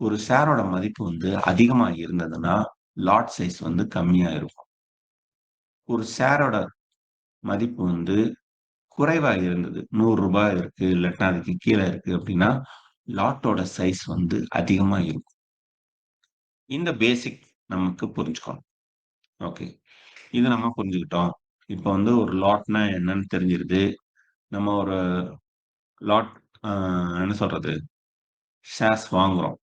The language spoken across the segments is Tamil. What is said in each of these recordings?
ஒரு ஷேரோட மதிப்பு வந்து அதிகமா இருந்ததுன்னா, லாட் சைஸ் வந்து கம்மியா இருக்கும். ஒரு ஷேரோட மதிப்பு வந்து குறைவா இருந்தது. ரூ. 100 இருக்கு, இல்லாட்டினா அதுக்கு கீழ இருக்கு அப்டின்னா, லாட்டோட சைஸ் வந்து அதிகமா இருக்கும். இந்த பேசிக் நமக்கு புரிஞ்சுக்கணும். ஓகே. இத நம்ம புரிஞ்சுக்கிட்டோம். இப்ப வந்து ஒரு லாட்னா என்னன்னு தெரிஞ்சிருது. நம்ம ஒரு லாட் அ என்ன சொல்றது? ஷேர்ஸ் வாங்குறோம்.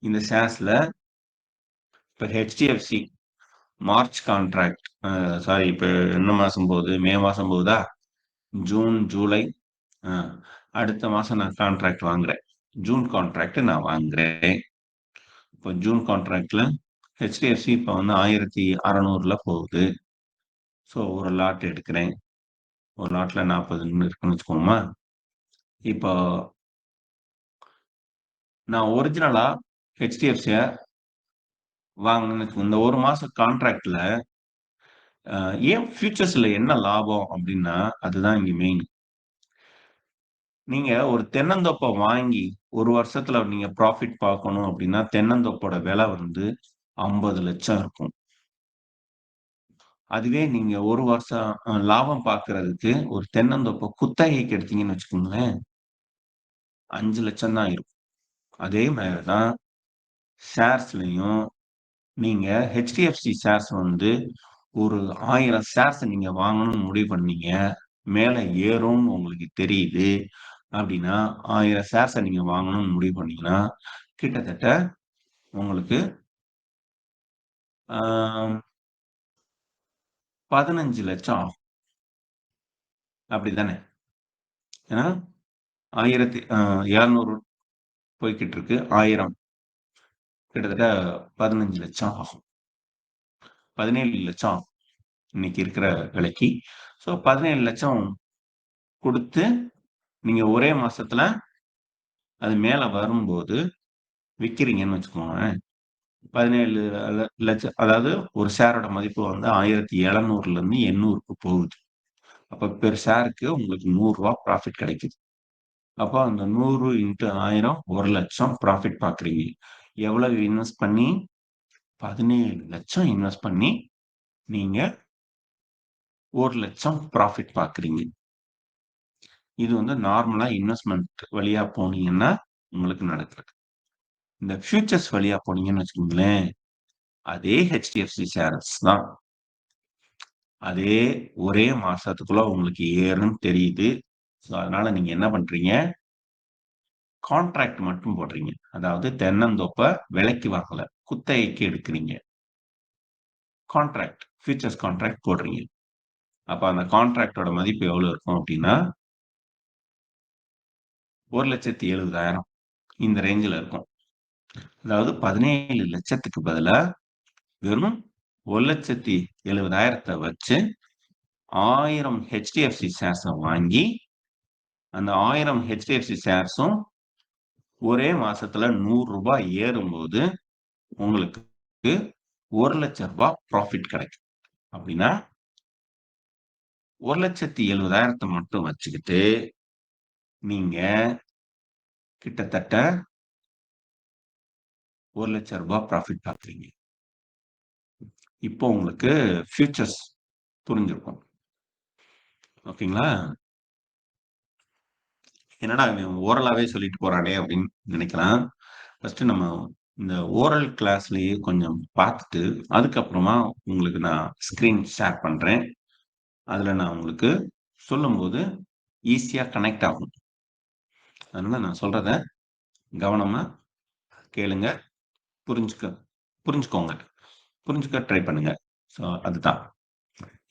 இந்த ஷேர்ஸ்ல இப்ப HDFC மார்ச் கான்ட்ராக்ட் சாரி இப்ப என்ன மாசம் போகுது? மே மாசம் போகுதா? ஜூன், ஜூலை அ அடுத்த மாசம் நான் கான்ட்ராக்ட் வாங்குறேன். ஜூன் கான்ட்ராக்ட் நான் வாங்குறேன். இப்ப ஜூன் கான்ட்ராக்ட்ல HDFC இப்ப வந்து 1600ல போகுது. ஸோ ஒரு லாட் எடுக்கிறேன். ஒரு லாட்ல 40 இருக்குன்னு வச்சுக்குவோமா? இப்போ நான் ஒரிஜினலா HDFCய வாங்கணும்னு வச்சுக்கோங்க. இந்த 1 மாசம் கான்ட்ராக்ட்ல அ ஏன் ஃபியூச்சர்ஸ்ல என்ன லாபம் அப்டின்னா, அதுதான் இங்க மெயின். நீங்க ஒரு தென்னந்தோப்ப வாங்கி 1 வருஷத்துல நீங்க ப்ராஃபிட் பார்க்கணும் அப்டின்னா, தென்னந்தோப்போட விலை வந்து 50,00,000 இருக்கும். அதுவே நீங்க 1 வருஷம் லாபம் பார்க்கறதுக்கு ஒரு தென்னந்தோப்ப குத்தகைக்கு எடுத்தீங்கன்னு வச்சுக்கோங்களேன், 5,00,000 தான் இருக்கும். அதே மாரி தான் ஷேர்ஸ்லயும் நீங்க HDFC ஷேர்ஸ் வந்து ஒரு 1000 ஷேர்ஸ் நீங்க வாங்கணும்னு முடிவு பண்ணீங்க. மேல ஏறும்னு உங்களுக்கு தெரியுது. அப்டின்னா 1000 ஷேர்ஸ நீங்க வாங்கணும்னு முடிவு பண்ணீங்கன்னா, கிட்டத்தட்ட உங்களுக்கு ஆ 15,00,000 ஆகும். அப்டிதானே? ஏன்னா 700 போய்க்கிட்டு இருக்கு. 1000 கிட்டத்தட்ட 15,00,000 ஆகும். 17,00,000 ஆகும். இன்னைக்கு இருக்கிற விலைக்கு. ஸோ 17,00,000 குடுத்து நீங்க ஒரே மாசத்துல அது மேல வரும்போது விக்கிறீங்கன்னு வச்சுக்கோங்களேன். 17 லட்சம் அதாவது ஒரு ஷேரோட மதிப்பு வந்து 1700லேருந்து 800க்கு போகுது. அப்ப பெர் ஷேருக்கு உங்களுக்கு ரூ. 100 ப்ராஃபிட் கிடைக்குது. அப்போ அந்த 100 இன்டு 1000 1,00,000 ப்ராஃபிட் பார்க்குறீங்க. எவ்வளவு இன்வெஸ்ட் பண்ணி? 17,00,000 இன்வெஸ்ட் பண்ணி நீங்க 1,00,000 ப்ராஃபிட் பார்க்குறீங்க. இது வந்து நார்மலா இன்வெஸ்ட்மென்ட் வழியா போனீங்கன்னா உங்களுக்கு நடக்குறது. இந்த ஃபியூச்சர்ஸ் வழியா போனீங்கன்னு வச்சுக்கோங்களேன், அதே HDFC ஷேர்ஸ் தான். அதே ஒரே மாசத்துக்குள்ள உங்களுக்கு ஏறும்ன்னு தெரியுது. ஸோ, அதனால நீங்க என்ன பண்றீங்க? கான்ட்ராக்ட் மட்டும் போடுறீங்க. அதாவது தென்னந்தோப்ப விலைக்கு வாங்கல. குத்தகைக்கு எடுக்குறீங்க. கான்ட்ராக்ட், ஃபியூச்சர்ஸ் கான்ட்ராக்ட் போடுறீங்க. அப்ப அந்த கான்ட்ராக்ட்டோட மதிப்பு எவ்வளவு இருக்கும் அப்டின்னா, 1,70,70,000 இந்த ரேஞ்சுல இருக்கும். அதாவது 17,00,000க்கு பதிலா வெறும் 1,70,70,000 வச்சு 1000 HDFC ஷேர்ஸ வாங்கி, அந்த 1000 HDFC ஷேர்ஸும் ஒரே மாசத்துல ரூ. 100 ஏறும்போது, உங்களுக்கு ரூ. 1,00,000 ப்ராஃபிட் கிடைக்கும். அப்டின்னா, 1,70,70,000 மட்டும் வச்சுக்கிட்டு, நீங்க கிட்டத்தட்ட ரூ. 1,00,000 ப்ராஃபிட் பார்க்குறீங்க. இப்போ உங்களுக்கு ஃபியூச்சர்ஸ் புரிஞ்சிருக்கும். ஓகேங்களா? என்னடா இவன் ஓரலாவே சொல்லிட்டு போறானே அப்படின்னு நினைக்கலாம். ஃபர்ஸ்ட் நம்ம இந்த ஓரல் கிளாஸ்லயே கொஞ்சம் பார்த்துட்டு, அதுக்கப்புறமா உங்களுக்கு நான் ஸ்க்ரீன் ஷேர் பண்றேன். அதுல நான் உங்களுக்கு சொல்லும்போது ஈஸியா கனெக்ட் ஆகும். அதனால நான் சொல்றத கவனமா கேளுங்க. புரிஞ்சுக்க புரிஞ்சுக்கோங்க. புரிஞ்சுக்க ட்ரை பண்ணுங்க. ஸோ அதுதான்.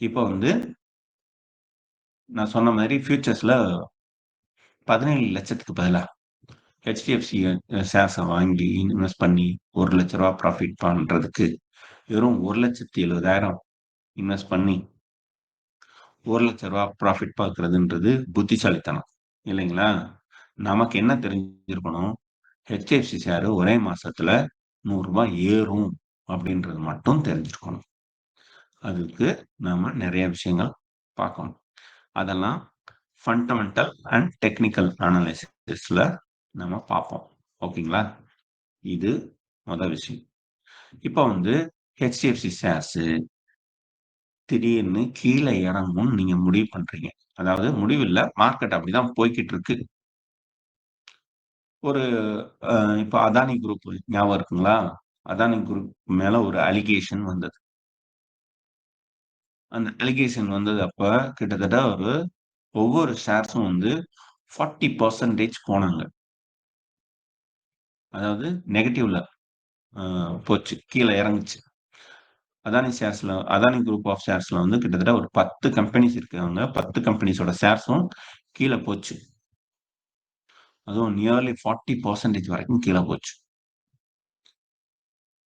இப்போ வந்து நான் சொன்ன மாரி ஃபியூச்சர்ஸ்ல 17,00,000க்கு பதிலா HDFC ஷேர்ஸ வாங்கி இன்வெஸ்ட் பண்ணி ரூ. 1,00,000 ப்ராஃபிட் பண்றதுக்கு வெறும் 1,70,70,000 இன்வெஸ்ட் பண்ணி ரூ. 1,00,000 ப்ராஃபிட் பார்க்கிறதுன்றது புத்திசாலித்தனம். இல்லைங்களா? நமக்கு என்ன தெரிஞ்சிருக்கணும்? HDFC ஷேர் ஒரே மாசத்துல ரூ. 100 ஏறும் அப்படின்றது மட்டும் தெரிஞ்சிருக்கணும். அதுக்கு நாம நெறைய விஷயங்கள் பார்க்கணும். அதெல்லாம் ஃபண்டமெண்டல் அண்ட் டெக்னிக்கல் அனாலிசிஸ்ல நம்ம பார்ப்போம். ஓகேங்களா? இது மொத விஷயம். இப்ப வந்து HDFC ஷேர்ஸு திடீர்னு கீழ இறங்கும்னு நீங்க முடிவு பண்றீங்க. அதாவது முடிவு இல்ல. மார்க்கெட் அப்படிதான் போய்க்கிட்டு இருக்கு. ஒரு அ இப்ப அதானி குரூப் ஞாபகம் இருக்குங்களா? அதானி குரூப் மேல ஒரு அலிகேஷன் வந்தது. அந்த அலிகேஷன் வந்தது அப்ப கிட்டத்தட்ட ஒவ்வொரு ஷேர்ஸும் வந்து 40% போனாங்க. அதாவது நெகட்டிவ்ல அ போச்சு. கீழ இறங்குச்சு. அதானி குரூப் ஆஃப் ஷேர்ஸ்ல வந்து கிட்டத்தட்ட ஒரு 10 கம்பெனிஸ் இருக்காங்க. 10 கம்பெனிஸோட ஷேர்ஸும் கீழ போச்சு. அதுவும் நியர்லி 40% வரைக்கும் கீழ போச்சு.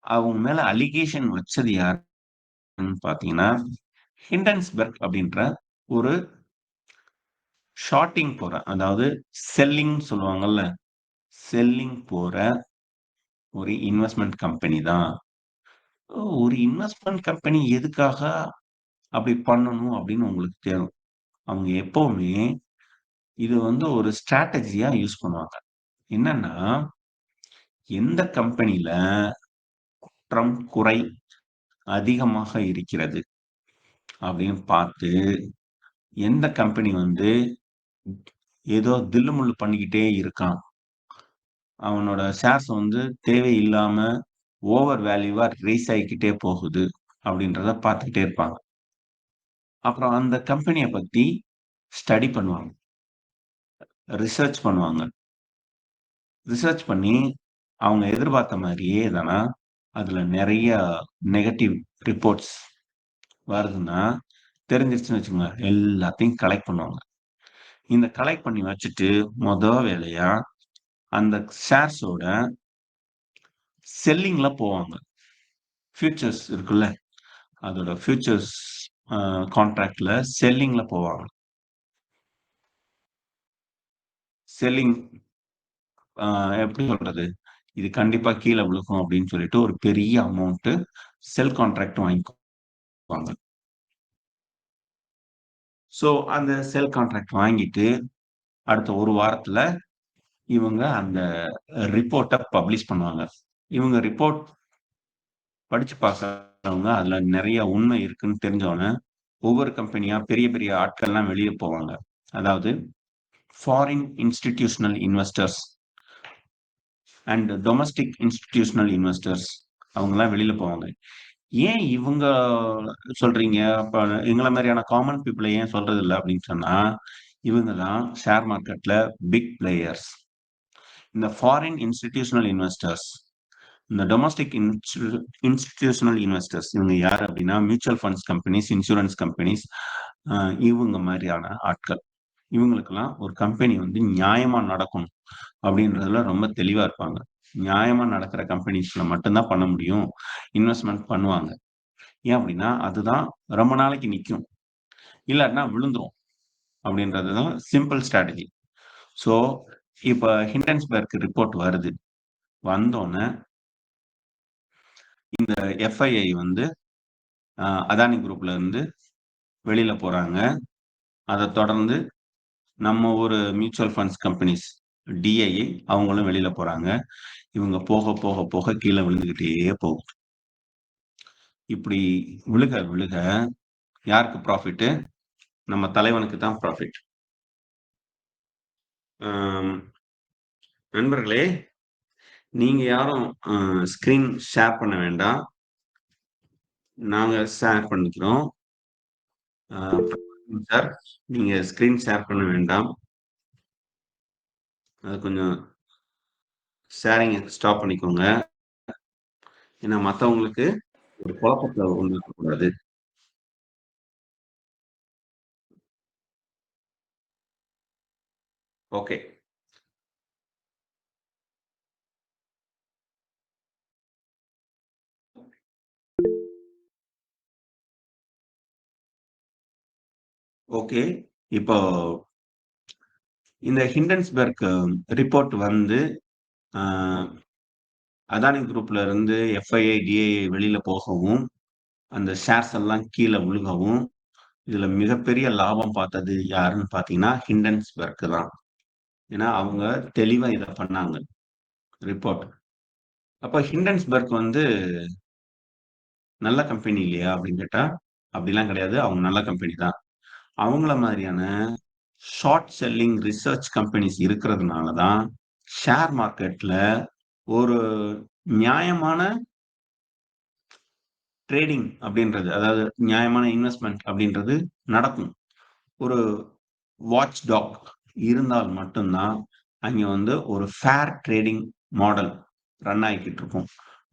அவங்க மேல அலிகேஷன் வச்சது யாருன்னு பார்த்தீங்கன்னா, ஹிண்டன்ஸ்பர்க் அப்படின்ற ஒரு ஷார்ட்டிங் போற, அதாவது செல்லிங் சொல்லுவாங்கல்ல. செல்லிங் போற ஒரு இன்வெஸ்ட்மென்ட் கம்பெனி தான். ஒரு இன்வெஸ்ட்மென்ட் கம்பெனி எதுக்காக அப்படி பண்ணணும் அப்படின்னு உங்களுக்கு தேடும். அவங்க எப்பவுமே இது வந்து ஒரு ஸ்ட்ராட்டஜியா யூஸ் பண்ணுவாங்க. என்னன்னா, எந்த கம்பெனில குறை அதிகமாக இருக்கிறது அப்படின்னு பார்த்து, எந்த கம்பெனி வந்து ஏதோ தில்லு முல்லு பண்ணிக்கிட்டே இருக்கான். அவனோட ஷேர்ஸ் வந்து தேவையில்லாம ஓவர் வேல்யூவா ரைஸ் ஆயிக்கிட்டே போகுது அப்படின்றத பார்த்துக்கிட்டே இருப்பாங்க. அப்புறம் அந்த கம்பெனிய பத்தி ஸ்டடி பண்ணுவாங்க. ரிசர்ச் பண்ணுவாங்க. ரிசர்ச் பண்ணி அவங்க எதிர்பார்த்த மாரியே எதனா அதுல நெறைய நெகட்டிவ் ரிப்போர்ட்ஸ் வருதுன்னா, தெரிஞ்சிருச்சுன்னு வச்சுக்கோங்க, எல்லாத்தையும் கலெக்ட் பண்ணுவாங்க. இந்த கலெக்ட் பண்ணி வச்சுட்டு, வேலையா அந்த ஷேர்ஸோட செல்லிங்ல போவாங்க. ஃபியூச்சர்ஸ் இருக்குல்ல, அதோட ஃபியூச்சர்ஸ் அ கான்ட்ராக்ட்ல செல்லிங்ல போவாங்க. செல்லிங் அ எப்படி சொல்றது? இது கண்டிப்பா கீழ விழுகும் அப்படின்னு சொல்லிட்டு ஒரு பெரிய அமௌண்ட் செல் கான்ட்ராக்ட் வாங்கிக்குவாங்க. ஸோ அந்த செல் கான்ட்ராக்ட் வாங்கிட்டு, அடுத்த 1 வாரத்துல இவங்க அந்த ரிப்போர்ட்ட பப்ளிஷ் பண்ணுவாங்க. இவங்க ரிப்போர்ட் படிச்சு பார்க்கிறவங்க, அதுல நெறைய உண்மை இருக்குன்னு தெரிஞ்ச உடனே, ஒவ்வொரு கம்பெனியா பெரிய பெரிய ஆட்கள்லாம் வெளிய போவாங்க. அதாவது foreign institutional investors and domestic institutional investors அவங்கலாம் வெளில போவாங்க. ஏன் இவங்க சொல்றீங்க? அப்ப எங்கள மாரியான காமன் பீப்பிள ஏன் சொல்றதில்ல அப்படின்னு சொன்னா, இவங்க தான் ஷேர் மார்க்கெட்ல பிக் பிளேயர்ஸ். இந்த ஃபாரின் இன்ஸ்டிடியூஷனல் இன்வெஸ்டர்ஸ், இந்த டொமஸ்டிக் இன்ஸ்டிடியூஷனல் இன்வெஸ்டர்ஸ் இவங்க யாரு அப்படின்னா, mutual funds companies, insurance companies அ இவங்க மாரியான ஆட்கள். இவங்களுக்கெல்லாம் ஒரு கம்பெனி வந்து நியாயமா நடக்கணும் அப்படின்றதுல ரொம்ப தெளிவா இருப்பாங்க. நியாயமா நடக்கிற கம்பெனிஸ்ல மட்டும் தான் பண்ண முடியும். இன்வெஸ்ட்மென்ட் பண்ணுவாங்க. ஏன் அப்படின்னா, அதுதான் ரொம்ப நாளைக்கு நிக்கும். இல்லாட்டினா விழுந்துரும். அப்படின்றது தான் சிம்பிள் ஸ்ட்ராட்டஜி. ஸோ, இப்ப ஹிண்டன்பர்க் ரிப்போர்ட் வருது. வந்தோனே இந்த எஃப்ஐஐ வந்து அதானி குரூப்ல இருந்து வெளியில போறாங்க. அத தொடர்ந்து நம்ம ஊரு மியூச்சுவல் ஃபண்ட்ஸ் கம்பெனிஸ் டிஐஐ அவங்களும் வெளியில போறாங்க. இவங்க போக, போக, போக கீழ விழுந்துகிட்டே போகுது. இப்படி விழுக, விழுக யாருக்கு ப்ராஃபிட்டு? நம்ம தலைவனுக்கு தான் ப்ராஃபிட். அம் நண்பர்களே, நீங்க யாரும் ஸ்க்ரீன் ஷேர் பண்ண வேண்டாம். நாங்க ஷேர் பண்ணிக்கிறோம். அ சார், நீங்க ஸ்க்ரீன் ஷேர் பண்ண வேண்டாம். அது கொஞ்சம் ஷேரிங்க ஸ்டாப் பண்ணிக்கோங்க. ஏன்னா மத்தவங்களுக்கு ஒரு குழப்பத்த உண்டாக்கக்கூடாது. ஓகே. ஓகே. இப்போ இந்த ஹிண்டன்ஸ்பர்க் ரிப்போர்ட் வந்து அ அதானி குரூப்ல இருந்து எஃப்ஐஐ, டிஐஐ வெளியில போகவும், அந்த ஷேர்ஸ் எல்லாம் கீழ விழுகவும், இதுல மிகப்பெரிய லாபம் பார்த்தது யாருன்னு பார்த்தீங்கன்னா, ஹிண்டன்ஸ்பர்க் தான். ஏன்னா, அவங்க தெளிவா இத பண்ணாங்க. ரிப்போர்ட். அப்ப ஹிண்டன்ஸ்பர்க் வந்து நல்ல கம்பெனி இல்லையா அப்படின்னு கேட்டா அப்படிலாம் கிடையாது. அவங்க நல்ல கம்பெனி தான். அவங்கள மாதிரியான ஷார்ட் செல்லிங் ரிசர்ச் கம்பெனிஸ் இருக்கிறதுனால தான் ஷேர் மார்க்கெட்ல ஒரு நியாயமான ட்ரேடிங் அப்படின்றது, அதாவது நியாயமான இன்வெஸ்ட்மெண்ட் அப்படின்றது நடக்கும். ஒரு வாட்ச் டாக் இருந்தால் மட்டும்தான் அங்க வந்து ஒரு ஃபேர் ட்ரேடிங் மாடல் ரன் ஆகிக்கிட்டு இருக்கும்.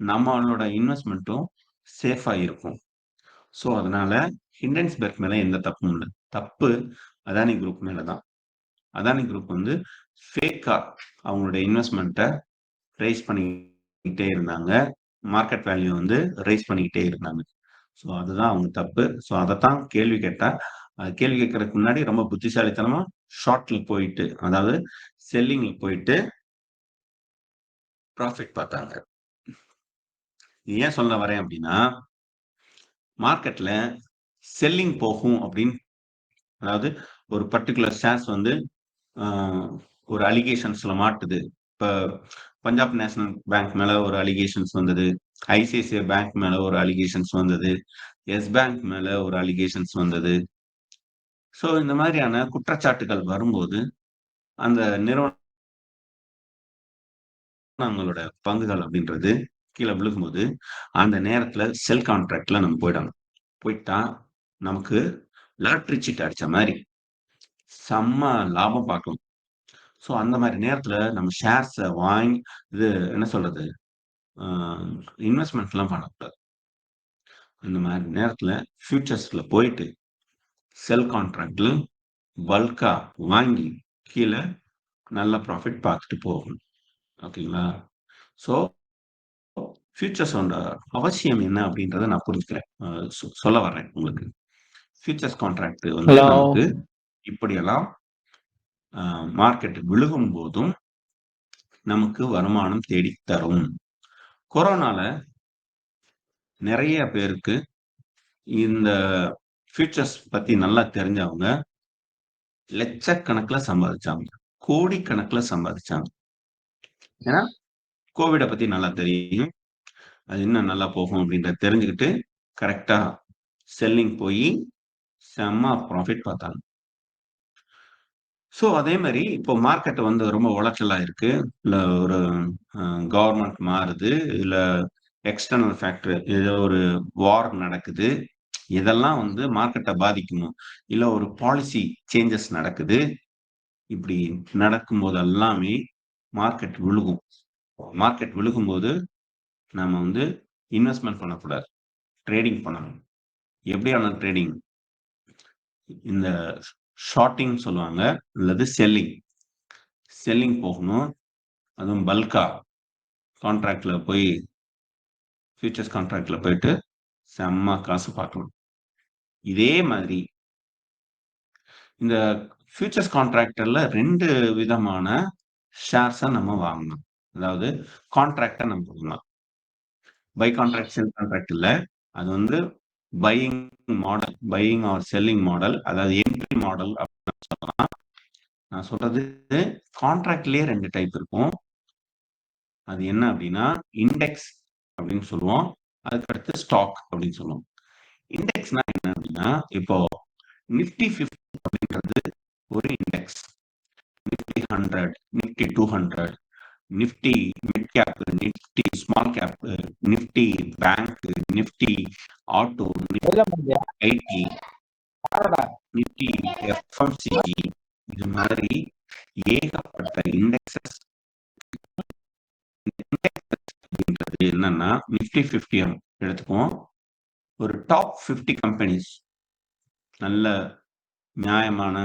நம்மளோட இன்வெஸ்ட்மெண்ட்டும் சேஃபா இருக்கும். ஸோ அதனால ஹிண்டன்ஸ்பர்க் மேல எந்த தப்பும் இல்லை. தப்பு அதானி குரூப் மேல தான். அதானி குரூப் வந்து ஃபேக்கா அவங்களுடைய இன்வெஸ்ட்மெண்ட்டை ரைஸ் பண்ணிக்கிட்டே இருந்தாங்க. மார்க்கெட் வேல்யூ வந்து ரைஸ் பண்ணிக்கிட்டே இருந்தாங்க. ஸோ அதுதான் அவங்க தப்பு. ஸோ அதைத்தான் கேள்வி கேட்டா, கேள்வி கேட்கறதுக்கு முன்னாடி ரொம்ப புத்திசாலித்தனமா ஷார்ட்ல போயிட்டு, அதாவது செல்லிங்ல போயிட்டு ப்ராஃபிட் பார்த்தாங்க. இது ஏன் சொல்ல வரேன் அப்படின்னா, மார்க்கெட்ல செல்லிங் போகும் அப்படின்னு, அதாவது ஒரு பர்டிகுலர் ஷேர்ஸ் வந்து ஒரு அலிகேஷன்ஸ்ல மாட்டுது. இப்ப பஞ்சாப் நேஷனல் பேங்க் மேல ஒரு அலிகேஷன்ஸ் வந்தது, ஐசிஐசிஐ பேங்க் மேல ஒரு அலிகேஷன்ஸ் வந்தது, எஸ் பேங்க் மேல ஒரு அலிகேஷன்ஸ் வந்தது. ஸோ இந்த மாதிரியான குற்றச்சாட்டுகள் வரும்போது அந்த நிறுவனங்களோட பங்குகள் அப்படின்றது கீழே விழுகும்போது அந்த நேரத்துல செல் கான்ட்ராக்ட்ல நம்ம போயிடணும். போயிட்டா நமக்கு லாட்ரி சீட் அடிச்ச மாதிரி செம்ம லாபம் பார்க்கலாம். ஸோ அந்த மாதிரி நேரத்துல நம்ம ஷேர்ஸை வாங்கி இது என்ன சொல்றது, இன்வெஸ்ட்மெண்ட்லாம் பண்ணக்கூடாது. இந்த மாதிரி நேரத்துல ஃபியூச்சர்ஸ்ல போயிட்டு செல் கான்ட்ராக்ட்ல பல்கா வாங்கி கீழே நல்ல ப்ராஃபிட் பார்த்துட்டு போகணும். ஓகேங்களா? ஸோ ஃபியூச்சர்ஸோட அவசியம் என்ன அப்படின்றத நான் புரிஞ்சுக்கிறேன். சொல்ல வர்றேன் உங்களுக்கு. ஃபியூச்சர்ஸ் கான்ட்ராக்ட் வந்து ஹலோ நமக்கு இப்படியெல்லாம் மார்க்கெட் விழுகும் போதும் நமக்கு வருமானம் தேடி தரும். கொரோனால நிறைய பேருக்கு இந்த ஃபியூச்சர்ஸ் பத்தி நல்லா தெரிஞ்சவங்க லட்சக்கணக்கில் சம்பாதிச்சாங்க, கோடிக்கணக்கில் சம்பாதிச்சாங்க. ஏன்னா கோவிட பத்தி நல்லா தெரியும், அது இன்னும் நல்லா போகும் அப்படின்றத தெரிஞ்சுக்கிட்டு கரெக்டா செல்லிங் போய் செம்ம ப்ராஃபிட் பார்த்தாங்க. ஸோ அதே மாதிரி இப்போ மார்க்கெட் வந்து ரொம்ப உளைச்சலா இருக்கு, இல்ல ஒரு கவர்மெண்ட் மாறுது, இல்ல எக்ஸ்டர்னல் ஃபேக்டர் ஏதோ ஒரு வார் நடக்குது, இதெல்லாம் வந்து மார்க்கெட்டை பாதிக்குமோ, இல்ல ஒரு பாலிசி சேஞ்சஸ் நடக்குது, இப்படி நடக்கும் போது எல்லாமே மார்க்கெட் விழுகும். மார்க்கெட் விழுகும்போது நம்ம வந்து இன்வெஸ்ட்மெண்ட் பண்ணக்கூடாது, ட்ரேடிங் பண்ணணும். எப்படியான ட்ரேடிங்? இந்த ஷார்ட்டிங் சொல்லுவாங்க, அல்லது செல்லிங் போகணும். அதுவும் பல்கா கான்ட்ராக்ட்ல போய் ஃபியூச்சர்ஸ் கான்ட்ராக்ட்ல போயிட்டு செம்ம காசு பார்க்கணும். இதே மாதிரி இந்த ஃபியூச்சர்ஸ் கான்ட்ராக்டர்ல 2 விதமான ஷேர்ஸை நம்ம வாங்கணும். அதாவது கான்ட்ராக்டை நம்ம வாங்கலாம். பை கான்ட்ராக்ட், செல் கான்ட்ராக்ட் இல்ல. அது வந்து buying model, buying are selling model, அதாவது என்ட்ரி மாடல் அப்படின்னு சொல்லலாம். நான் சொல்றது கான்ட்ராக்ட்லயே 2 டைப் இருக்கும். அது என்ன அப்படின்னா, இண்டெக்ஸ் அப்படின்னு சொல்லுவோம், அதுக்கடுத்து ஸ்டாக் அப்படின்னு சொல்லுவோம். இண்டெக்ஸ்னா என்ன அப்படின்னா, இப்போ நிஃப்டி 50 அப்படின்றது ஒரு index. Nifty 100, Nifty 200, Nifty mid cap, Nifty small cap, Nifty bank, Nifty auto, Nifty IT, Nifty FMCG, இது மாதிரி ஏகப்பட்ட இண்டெக்ஸஸ். அப்படின்றது என்னன்னா, நிஃப்டி 50 எடுத்துக்குவோம். ஒரு டாப் 50 கம்பெனிஸ், நல்ல நியாயமான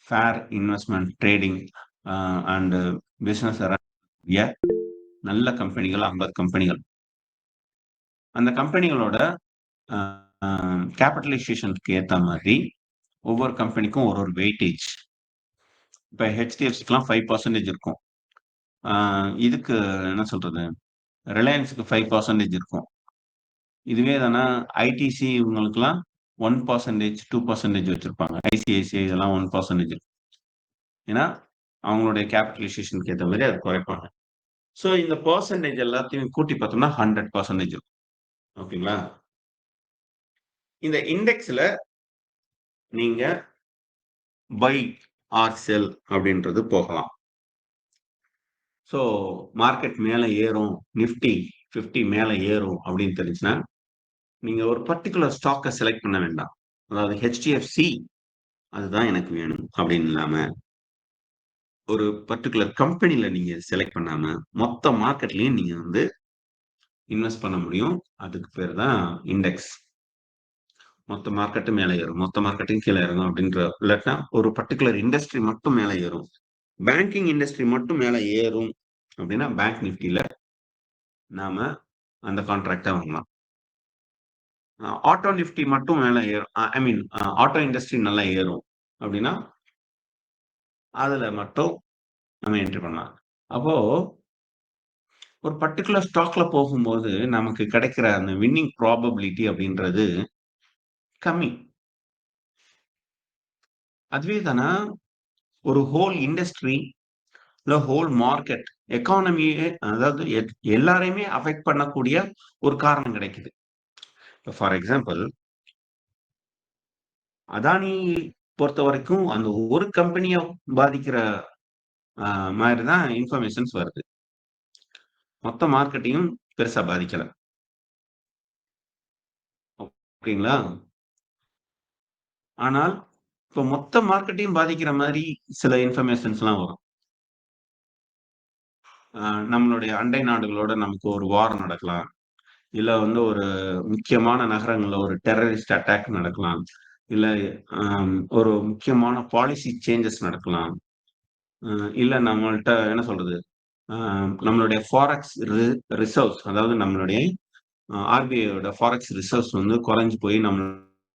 fair investment trading and business நல்ல கம்பெனிகள் 50 கம்பெனிகள். அந்த கம்பெனிகளோட கேபிட்டலைசேஷனுக்கு ஏற்ற மாதிரி ஒவ்வொரு கம்பெனிக்கும் ஒரு வெயிட்டேஜ். இப்போ ஹெச்டிஎஃப்சிக்கெலாம் 5% இருக்கும். இதுக்கு என்ன சொல்றது, ரிலையன்ஸுக்கு 5% இருக்கும். இதுவே தானே ஐடிசி இவங்களுக்குலாம் 1%, 2% வச்சிருப்பாங்க. ஐசிஐசிஐ இதெல்லாம் 1% இருக்கும். ஏன்னா அவங்களுடைய கேபிட்டலைசேஷனுக்கு ஏற்ற மாதிரி அது குறைப்பாங்க. சோ இந்த பெர்சன்டேஜ் எல்லாத்தையும் கூட்டி பார்த்தோம்னா 100% இருக்கும். ஓகேங்களா? இந்த இண்டெக்ஸ்ல நீங்க பை ஆர் செல் அப்படின்றது போகலாம். சோ மார்க்கெட் மேல ஏறும், நிஃப்டி 50 மேல ஏறும் அப்படின்னு தெரிஞ்சுச்சுன்னா, நீங்க ஒரு பர்ட்டிகுலர் ஸ்டாக்க செலக்ட் பண்ண வேண்டாம். அதாவது HDFC அதுதான் எனக்கு வேணும் அப்படின்னு இல்லாம, ஒரு பர்ட்டிகுலர் கம்பெனில நீங்க செலக்ட் பண்ணாம, மொத்த மார்க்கெட்லயும் நீங்க வந்து இன்வெஸ்ட் பண்ண முடியும். அதுக்கு பேர் தான் இண்டெக்ஸ். மொத்த மார்க்கெட்டும் மேல ஏறும், மொத்த மார்க்கெட்டும் கீழ இறங்கும் அப்படின்ற இல்லாட்டினா ஒரு பர்ட்டிகுலர் இண்டஸ்ட்ரி மட்டும் மேல ஏறும். பேங்கிங் இண்டஸ்ட்ரி மட்டும் மேல ஏறும் அப்படின்னா, பேங்க் நிஃப்டில நாம அந்த கான்ட்ராக்ட்ட வாங்கலாம். ஆட்டோ நிஃப்டி மட்டும் மேல ஏறும். ஐ மீன் ஆட்டோ இண்டஸ்ட்ரி நல்லா ஏறும் அப்படின்னா, அதுல மட்டும் நம்ம என்ட்ரி பண்ணலாம். அப்போ ஒரு பர்ட்டிகுலர் ஸ்டாக்ல போகும்போது நமக்கு கிடைக்கிற அந்த வின்னிங் ப்ராபபிலிட்டி அப்படின்றது கம்மி. அதுவே தானா ஒரு ஹோல் இண்டஸ்ட்ரி இல்ல ஹோல் மார்க்கெட் எக்கானமியே அதாவது எல்லாரையுமே அஃபெக்ட் பண்ணக்கூடிய ஒரு காரணம் கிடைக்குது. ஃபார் எக்ஸாம்பிள் அதானி பொறுத்தவரைக்கும் அந்த ஒரு கம்பெனிய பாதிக்கிற மாதிரி தான் இன்ஃபர்மேஷன்ஸ் வருது. மொத்த மார்க்கெட்டையும் பெருசா பாதிக்கல. ஓகேங்களா? ஆனால் இப்ப மொத்த மார்க்கெட்டையும் பாதிக்கிற மாரி சில இன்ஃபர்மேஷன்ஸ்லாம் வரும். நம்மளுடைய அண்டை நாடுகளோட நமக்கு ஒரு வார் நடக்கலாம். இல்ல வந்து ஒரு முக்கியமான நகரங்கள்ல ஒரு டெரரிஸ்ட் அட்டாக் நடக்கலாம். இல்ல ஒரு முக்கியமான பாலிசி சேஞ்சஸ் நடக்கலாம். அ இல்ல நம்மள்ட்ட என்ன சொல்றது? அ நம்மளுடைய ஃபாரெக்ஸ் ரிசர்வ்ஸ் அதாவது நம்மளுடைய ஆர்பிஐயோட ஃபாரெக்ஸ் ரிசர்வ்ஸ் வந்து குறைஞ்சு போய் நம்மளுடைய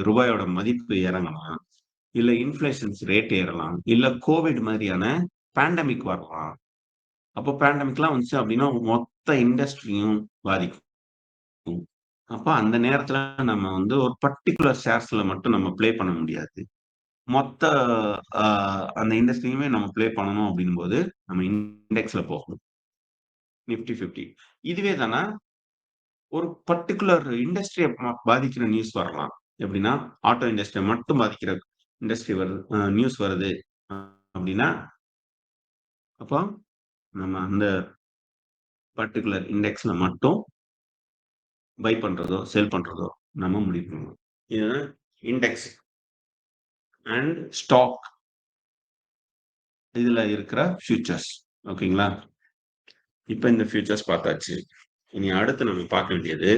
ரூபாயோட மதிப்பு இறங்கலாம். இல்ல இன்ஃப்ளேஷன்ஸ் ரேட் ஏறலாம். இல்ல கோவிட் மாதிரியான பேண்டமிக் வரலாம். அப்போ பேண்டமிக்லாம் வந்துச்சு அப்படின்னா, மொத்த இண்டஸ்ட்ரியும் பாதிக்கும். அப்ப அந்த நேரத்துல நம்ம வந்து ஒரு பர்ட்டிகுலர் ஷேர்ஸ்ல மட்டும் நம்ம ப்ளே பண்ண முடியாது. மொத்த அ அந்த இண்டஸ்ட்ரியுமே நம்ம ப்ளே பண்ணணும் அப்படின்னும்போது, நம்ம இண்டெக்ஸ்ல போகணும். நிஃப்டி 50. இதுவே தான ஒரு பர்ட்டிகுலர் இண்டஸ்ட்ரிய பாதிக்கிற நியூஸ் வரலாம். எப்படின்னா, ஆட்டோ இண்டஸ்ட்ரிய மட்டும் பாதிக்கிற இண்டஸ்ட்ரி வருது நியூஸ் வருது அப்படின்னா, அப்போ நம்ம அந்த பர்ட்டிகுலர் இண்டெக்ஸ்ல மட்டும் பை பண்றதோ, செல் பண்றதோ நம்ம முடிவு பண்ணணும். இது இண்டெக்ஸ் அண்ட் ஸ்டாக் இதுல இருக்கிற ஃபியூச்சர்ஸ். ஓகேங்களா? இப்ப இந்த ஃபியூச்சர்ஸ் பார்த்தாச்சு. இனி அடுத்து நம்ம பார்க்க வேண்டியது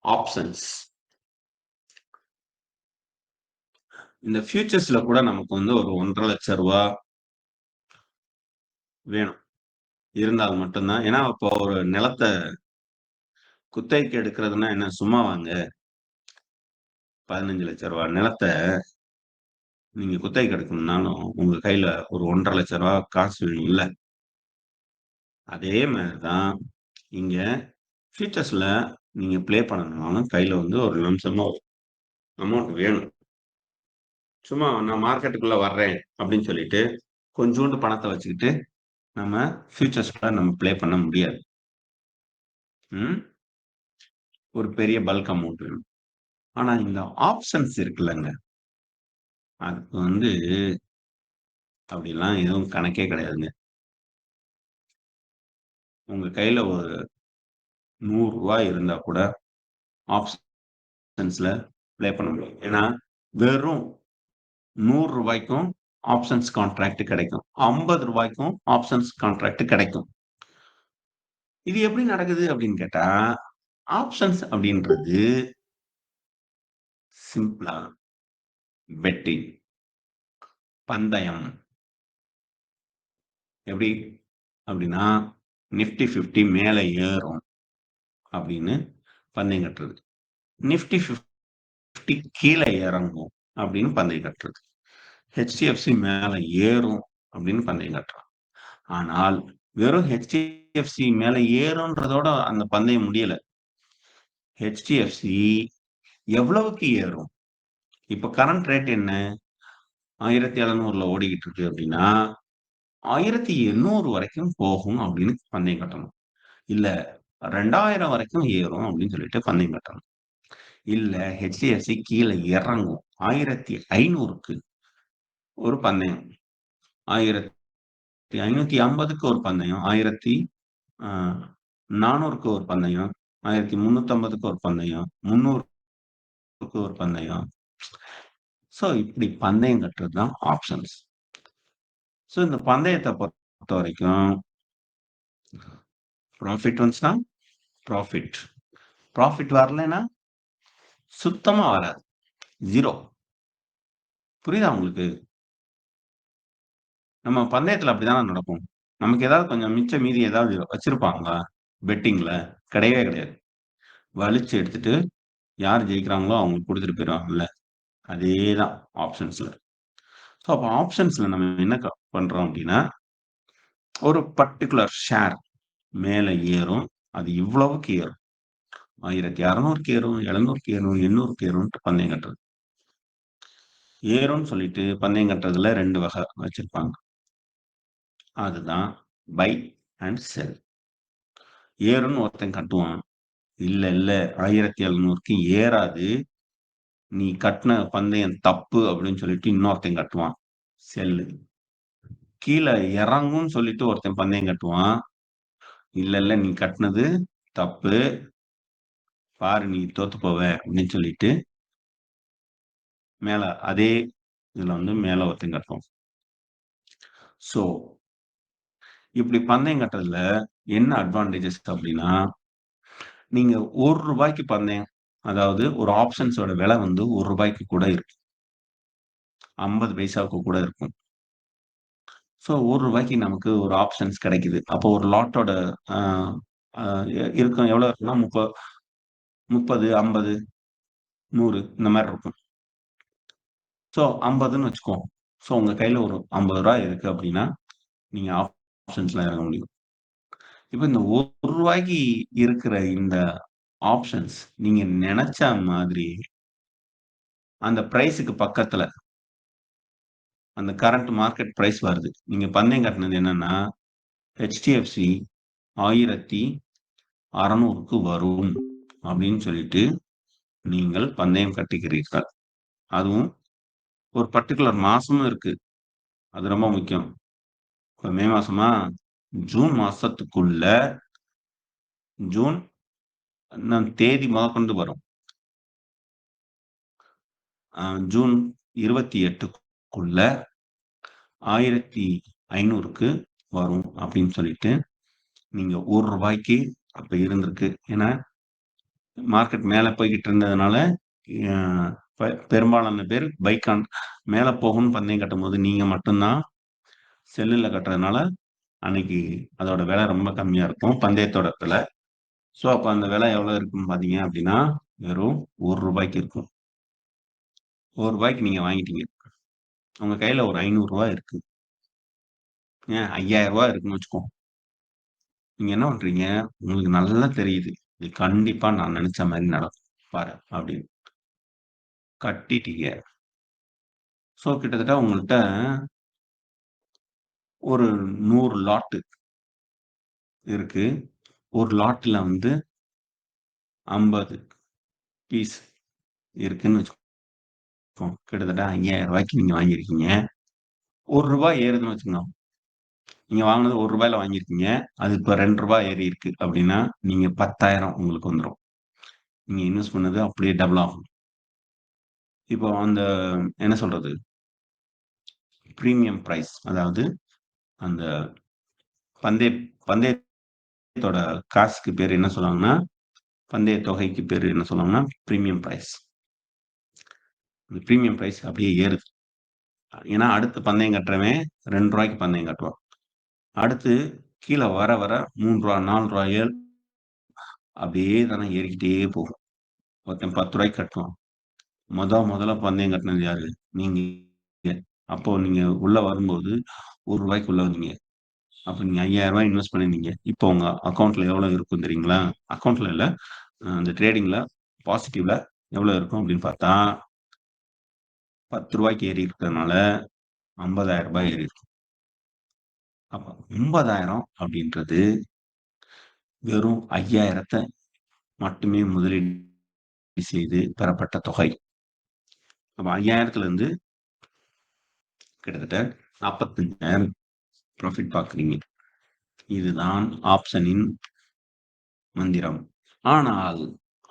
ஆப்ஷன்ஸ். இந்த ஃபியூச்சர்ஸ்ல கூட நமக்கு வந்து ஒரு ரூ. 1,50,000 வேணும். இருந்தால் மட்டும் தான் ஏன்னா, இப்போ ஒரு நிலத்த குத்தகைக்கு எடுக்கிறதுன்னா என்ன சும்மாவாங்க? ரூ. 15,00,000 நிலத்த நீங்க குத்தகைக்கு எடுக்கணும்னாலும், உங்க கையில ஒரு ரூ. 1,50,000 காசு வேணும்ல? அதே மாரி தான் இங்க ஃபியூச்சர்ஸ்ல நீங்க ப்ளே பண்ணணும்னாலும் கையில வந்து ஒரு லம்சமா ஒரு அமௌண்ட் வேணும். சும்மா நான் மார்க்கெட்டுக்குள்ள வர்றேன் அப்படின்னு சொல்லிட்டு, கொஞ்சூண்டு பணத்த வச்சுக்கிட்டு, நம்ம ஃபியூச்சர்ஸ்ல நம்ம ப்ளே பண்ண முடியாது. ம். ஒரு பெரிய பல்க் அமௌண்ட் வேணும். ஆனா இந்த ஆப்ஷன்ஸ் இருக்குல்லங்க, அதுக்கு வந்து அப்படிலாம் எதுவும் கணக்கே கிடையாதுங்க. உங்க கையில ஒரு ரூ. 100 இருந்தா கூட ஆப்ஷன்ஸ்ல ப்ளே பண்ண முடியும். ஏன்னா, வெறும் ரூ. 100க்கும் ஆப்ஷன்ஸ் கான்ட்ராக்ட் கிடைக்கும். ரூ. 50க்கும் ஆப்ஷன்ஸ் கான்ட்ராக்ட் கிடைக்கும். இது எப்படி நடக்குது அப்படின்னு கேட்டா, ஆப்ஷன்ஸ் அப்படின்றது சிம்பிளா பெட்டிங், பந்தயம். எப்படி? அப்படின்னா, நிஃப்டி 50 மேல ஏறும் அப்படின்னு பந்தயம் கட்டுறது. நிஃப்டி 50 கீழ இறங்கும் அப்படின்னு பந்தயம் கட்டுறது. HDFC மேல ஏறும் அப்படின்னு பந்தயம் கட்டுறான். ஆனால் வெறும் HDFC மேல ஏறும்ன்றதோட அந்த பந்தயம் முடியல. HDFC எவ்வளவுக்கு ஏறும்? இப்ப கரண்ட் ரேட் என்ன? 1700ல ஓடிக்கிட்டு இருக்கு அப்படின்னா, 1800 வரைக்கும் போகும் அப்படின்னு பந்தயம் கட்டணும். இல்ல 2000 வரைக்கும் ஏறும் அப்படின்னு சொல்லிட்டு பந்தயம் கட்டணும். இல்ல HDFC கீழ இறங்கும். 1500க்கு ஒரு பந்தயம். 1550க்கு ஒரு பந்தயம். 1400க்கு ஒரு பந்தயம். 1350க்கு ஒரு பந்தயம். 300க்கு ஒரு பந்தயம். ஸோ இப்படி பந்தயம் கட்டுறது தான் ஆப்ஷன்ஸ். ஸோ இந்த பந்தயத்த பொறுத்தவரைக்கும் ப்ராஃபிட் வந்துச்சுன்னா ப்ராஃபிட். ப்ராஃபிட் வரலைன்னா சுத்தமா வராது. 0. புரியுதா உங்களுக்கு? நம்ம பந்தயத்துல அப்படித்தானே நடக்கும். நமக்கு ஏதாவது கொஞ்சம் மிச்ச மீதி ஏதாவது வச்சிருப்பாங்களா? பெட்டிங்ல? கிடையவே கிடையாது. வலிச்சு எடுத்துட்டு யார் ஜெயிக்கிறாங்களோ அவங்களுக்கு குடுத்துட்டு போயிருவாங்கல்ல. அதேதான் ஆப்ஷன்ஸ்ல. ஸோ அப்ப ஆப்ஷன்ஸ்ல நம்ம என்ன பண்றோம் அப்படின்னா, ஒரு பர்ட்டிகுலர் ஷேர் மேல ஏறும். அது இவ்வளவுக்கு ஏறும். 1600க்கு ஏறும், 700க்கு ஏறும், 800க்கு ஏறும்ன்ட்டு பந்தயம் கட்டுறது. ஏறும்ன்னு சொல்லிட்டு பந்தயம் கட்டுறதுல 2 வகை வச்சிருப்பாங்க. அதுதான் பை அண்ட் செல். ஏறும்ன்னு ஒருத்தன் கட்டுவான். இல்ல, இல்ல 1700க்கு ஏறாது. நீ கட்டுன பந்தயம் தப்பு அப்படின்னு சொல்லிட்டு இன்னொருத்தன் கட்டுவான். செல்லு. கீழ இறங்கும்ன்னு சொல்லிட்டு ஒருத்தன் பந்தயம் கட்டுவான். இல்ல, இல்ல நீ கட்டுனது தப்பு. பாரு நீ தோத்து போவ அப்படின்னு சொல்லிட்டு மேல அதே இதுல மேல ஒருத்தன் கட்டுவான். ஸோ இப்படி பந்தயம் கட்டுறதுல என்ன அட்வான்டேஜஸ் அப்படின்னா, நீங்க ரூ. 1க்கு பந்தயம் அதாவது ஒரு ஆப்ஷன்ஸோட விலை ரூ. 1க்கு கூட இருக்கும். 50 பைசாவுக்கு கூட இருக்கும். ஸோ ரூ. 1க்கு நமக்கு ஒரு ஆப்ஷன்ஸ் கிடைக்குது. அப்போ ஒரு லாட்டோட அ அ இருக்கும் எவ்வளோ இருக்குன்னா 30, 50, 100 இந்த மாரி இருக்கும். ஸோ 50ன்னு வச்சுக்குவோம். ஸோ உங்க கையில ஒரு ரூ. 50 இருக்கு அப்படின்னா, நீங்க ஆப்ஷன்ஸ்ல இறங்க முடியும். இப்ப இந்த ரூ. 1க்கு இருக்கிற இந்த ஆப்ஷன்ஸ் நீங்க நெனச்ச மாதிரி அந்த பிரைஸ்க்கு பக்கத்துல அந்த கரண்ட் மார்க்கெட் பிரைஸ் வருது. நீங்க பந்தயம் கட்டுனது என்னன்னா, HDFC 1600க்கு வரும் அப்படின்னு சொல்லிட்டு நீங்கள் பந்தயம் கட்டுகிறீர்கள். அதுவும் ஒரு பர்ட்டிகுலர் மாசமும் இருக்கு. அது ரொம்ப முக்கியம். இப்ப மே மாசமா? ஜூன் மாசத்துக்குள்ள ஜூன் தேதி முதற்கொண்டு வரும். ஜூன் 28க்குள்ள 1500க்கு வரும் அப்படின்னு சொல்லிட்டு நீங்க ரூ. 1க்கு அப்ப இருந்திருக்கு. ஏன்னா மார்க்கெட் மேல போய்க்கிட்டு இருந்ததுனால அ பெரும்பாலான பேர் மேல போகும்னு பந்தயம் கட்டும்போது நீங்க மட்டும் தான் செல்லுல கட்டுறதுனால அன்னைக்கு அதோட விலை ரொம்ப கம்மியா இருக்கும். பந்தயத்தோட விலை. ஸோ அப்ப அந்த விலை எவ்வளவு இருக்குன்னு பார்த்தீங்க அப்படின்னா, வெறும் ரூ. 1க்கு இருக்கும். ரூ. 1க்கு நீங்க வாங்கிட்டீங்க. உங்க கையில ஒரு ரூ. 500 இருக்கு. ஏன் ரூ. 5000 இருக்குன்னு வச்சுக்குவோம். நீங்க என்ன பண்றீங்க? உங்களுக்கு நல்லா தெரியுது. இது கண்டிப்பா நான் நெனச்ச மாரி நடக்கும். பாரு அப்படின்னு. கட்டிட்டீங்க. ஸோ கிட்டத்தட்ட உங்கள்ட்ட ஒரு 100 லாட் இருக்கு. ஒரு லாட்ல 50 பீஸ் இருக்குன்னு வச்சுக்குவோம். கிட்டத்தட்ட ரூ. 5000க்கு நீங்க வாங்கியிருக்கீங்க. ரூ. 1 ஏறுதுன்னு வச்சுக்கோங்க. நீங்க வாங்குனது ரூ. 1ல வாங்கியிருக்கீங்க. அது இப்ப ரூ. 2 ஏறியிருக்கு அப்படின்னா, நீங்க 10,000 உங்களுக்கு வந்துரும். நீங்க இன்வெஸ்ட் பண்ணது அப்படியே டபுள் ஆகும். இப்போ அந்த என்ன சொல்றது? பிரீமியம் பிரைஸ் அதாவது அந்த பந்தய பந்தயத்தோட காசுக்கு பேரு என்ன சொல்லுவாங்கன்னா, பந்தய தொகைக்கு பேரு என்ன சொல்லுவாங்கன்னா, பிரீமியம் பிரைஸ். இந்த பிரீமியம் பிரைஸ் அப்படியே ஏறுது. ஏன்னா, அடுத்து பந்தயம் கட்டுறவன் ரூ. 2க்கு பந்தயம் கட்டுவான். அடுத்து கீழ வர வர ரூ. 3, ரூ. 4, 7 அப்படியே தானே ஏறிக்கிட்டே போகும். ஒருத்தன் ரூ. 10க்கு கட்டுவான். முதல்ல பந்தயம் கட்டுனது யாரு? நீங்க. அப்போ நீங்க உள்ள வரும்போது ரூ. 1க்கு உள்ள வந்தீங்க. அப்ப நீங்க ரூ. 5000 இன்வெஸ்ட் பண்ணியிருந்தீங்க. இப்போ உங்க அக்கவுண்ட்ல எவ்வளவு இருக்கும் தெரியுங்களா? அக்கவுண்ட்ல இல்ல. அந்த ட்ரேடிங்ல பாசிட்டிவ்ல எவ்வளவு இருக்கும் அப்படின்னு பார்த்தா, ரூ. 10க்கு ஏறி இருக்கிறதுனால ரூ. 50,000 ஏறியிருக்கு. அப்ப 9,000 அப்படின்றது வெறும் 5,000 மட்டுமே முதலீடு செய்து பெறப்பட்ட தொகை. அப்ப 5,000 இருந்து கிட்டத்தட்ட 45,000 ப்ராஃபிட் பார்க்குறீங்க. இதுதான் ஆப்ஷனின் மந்திரம். ஆனால்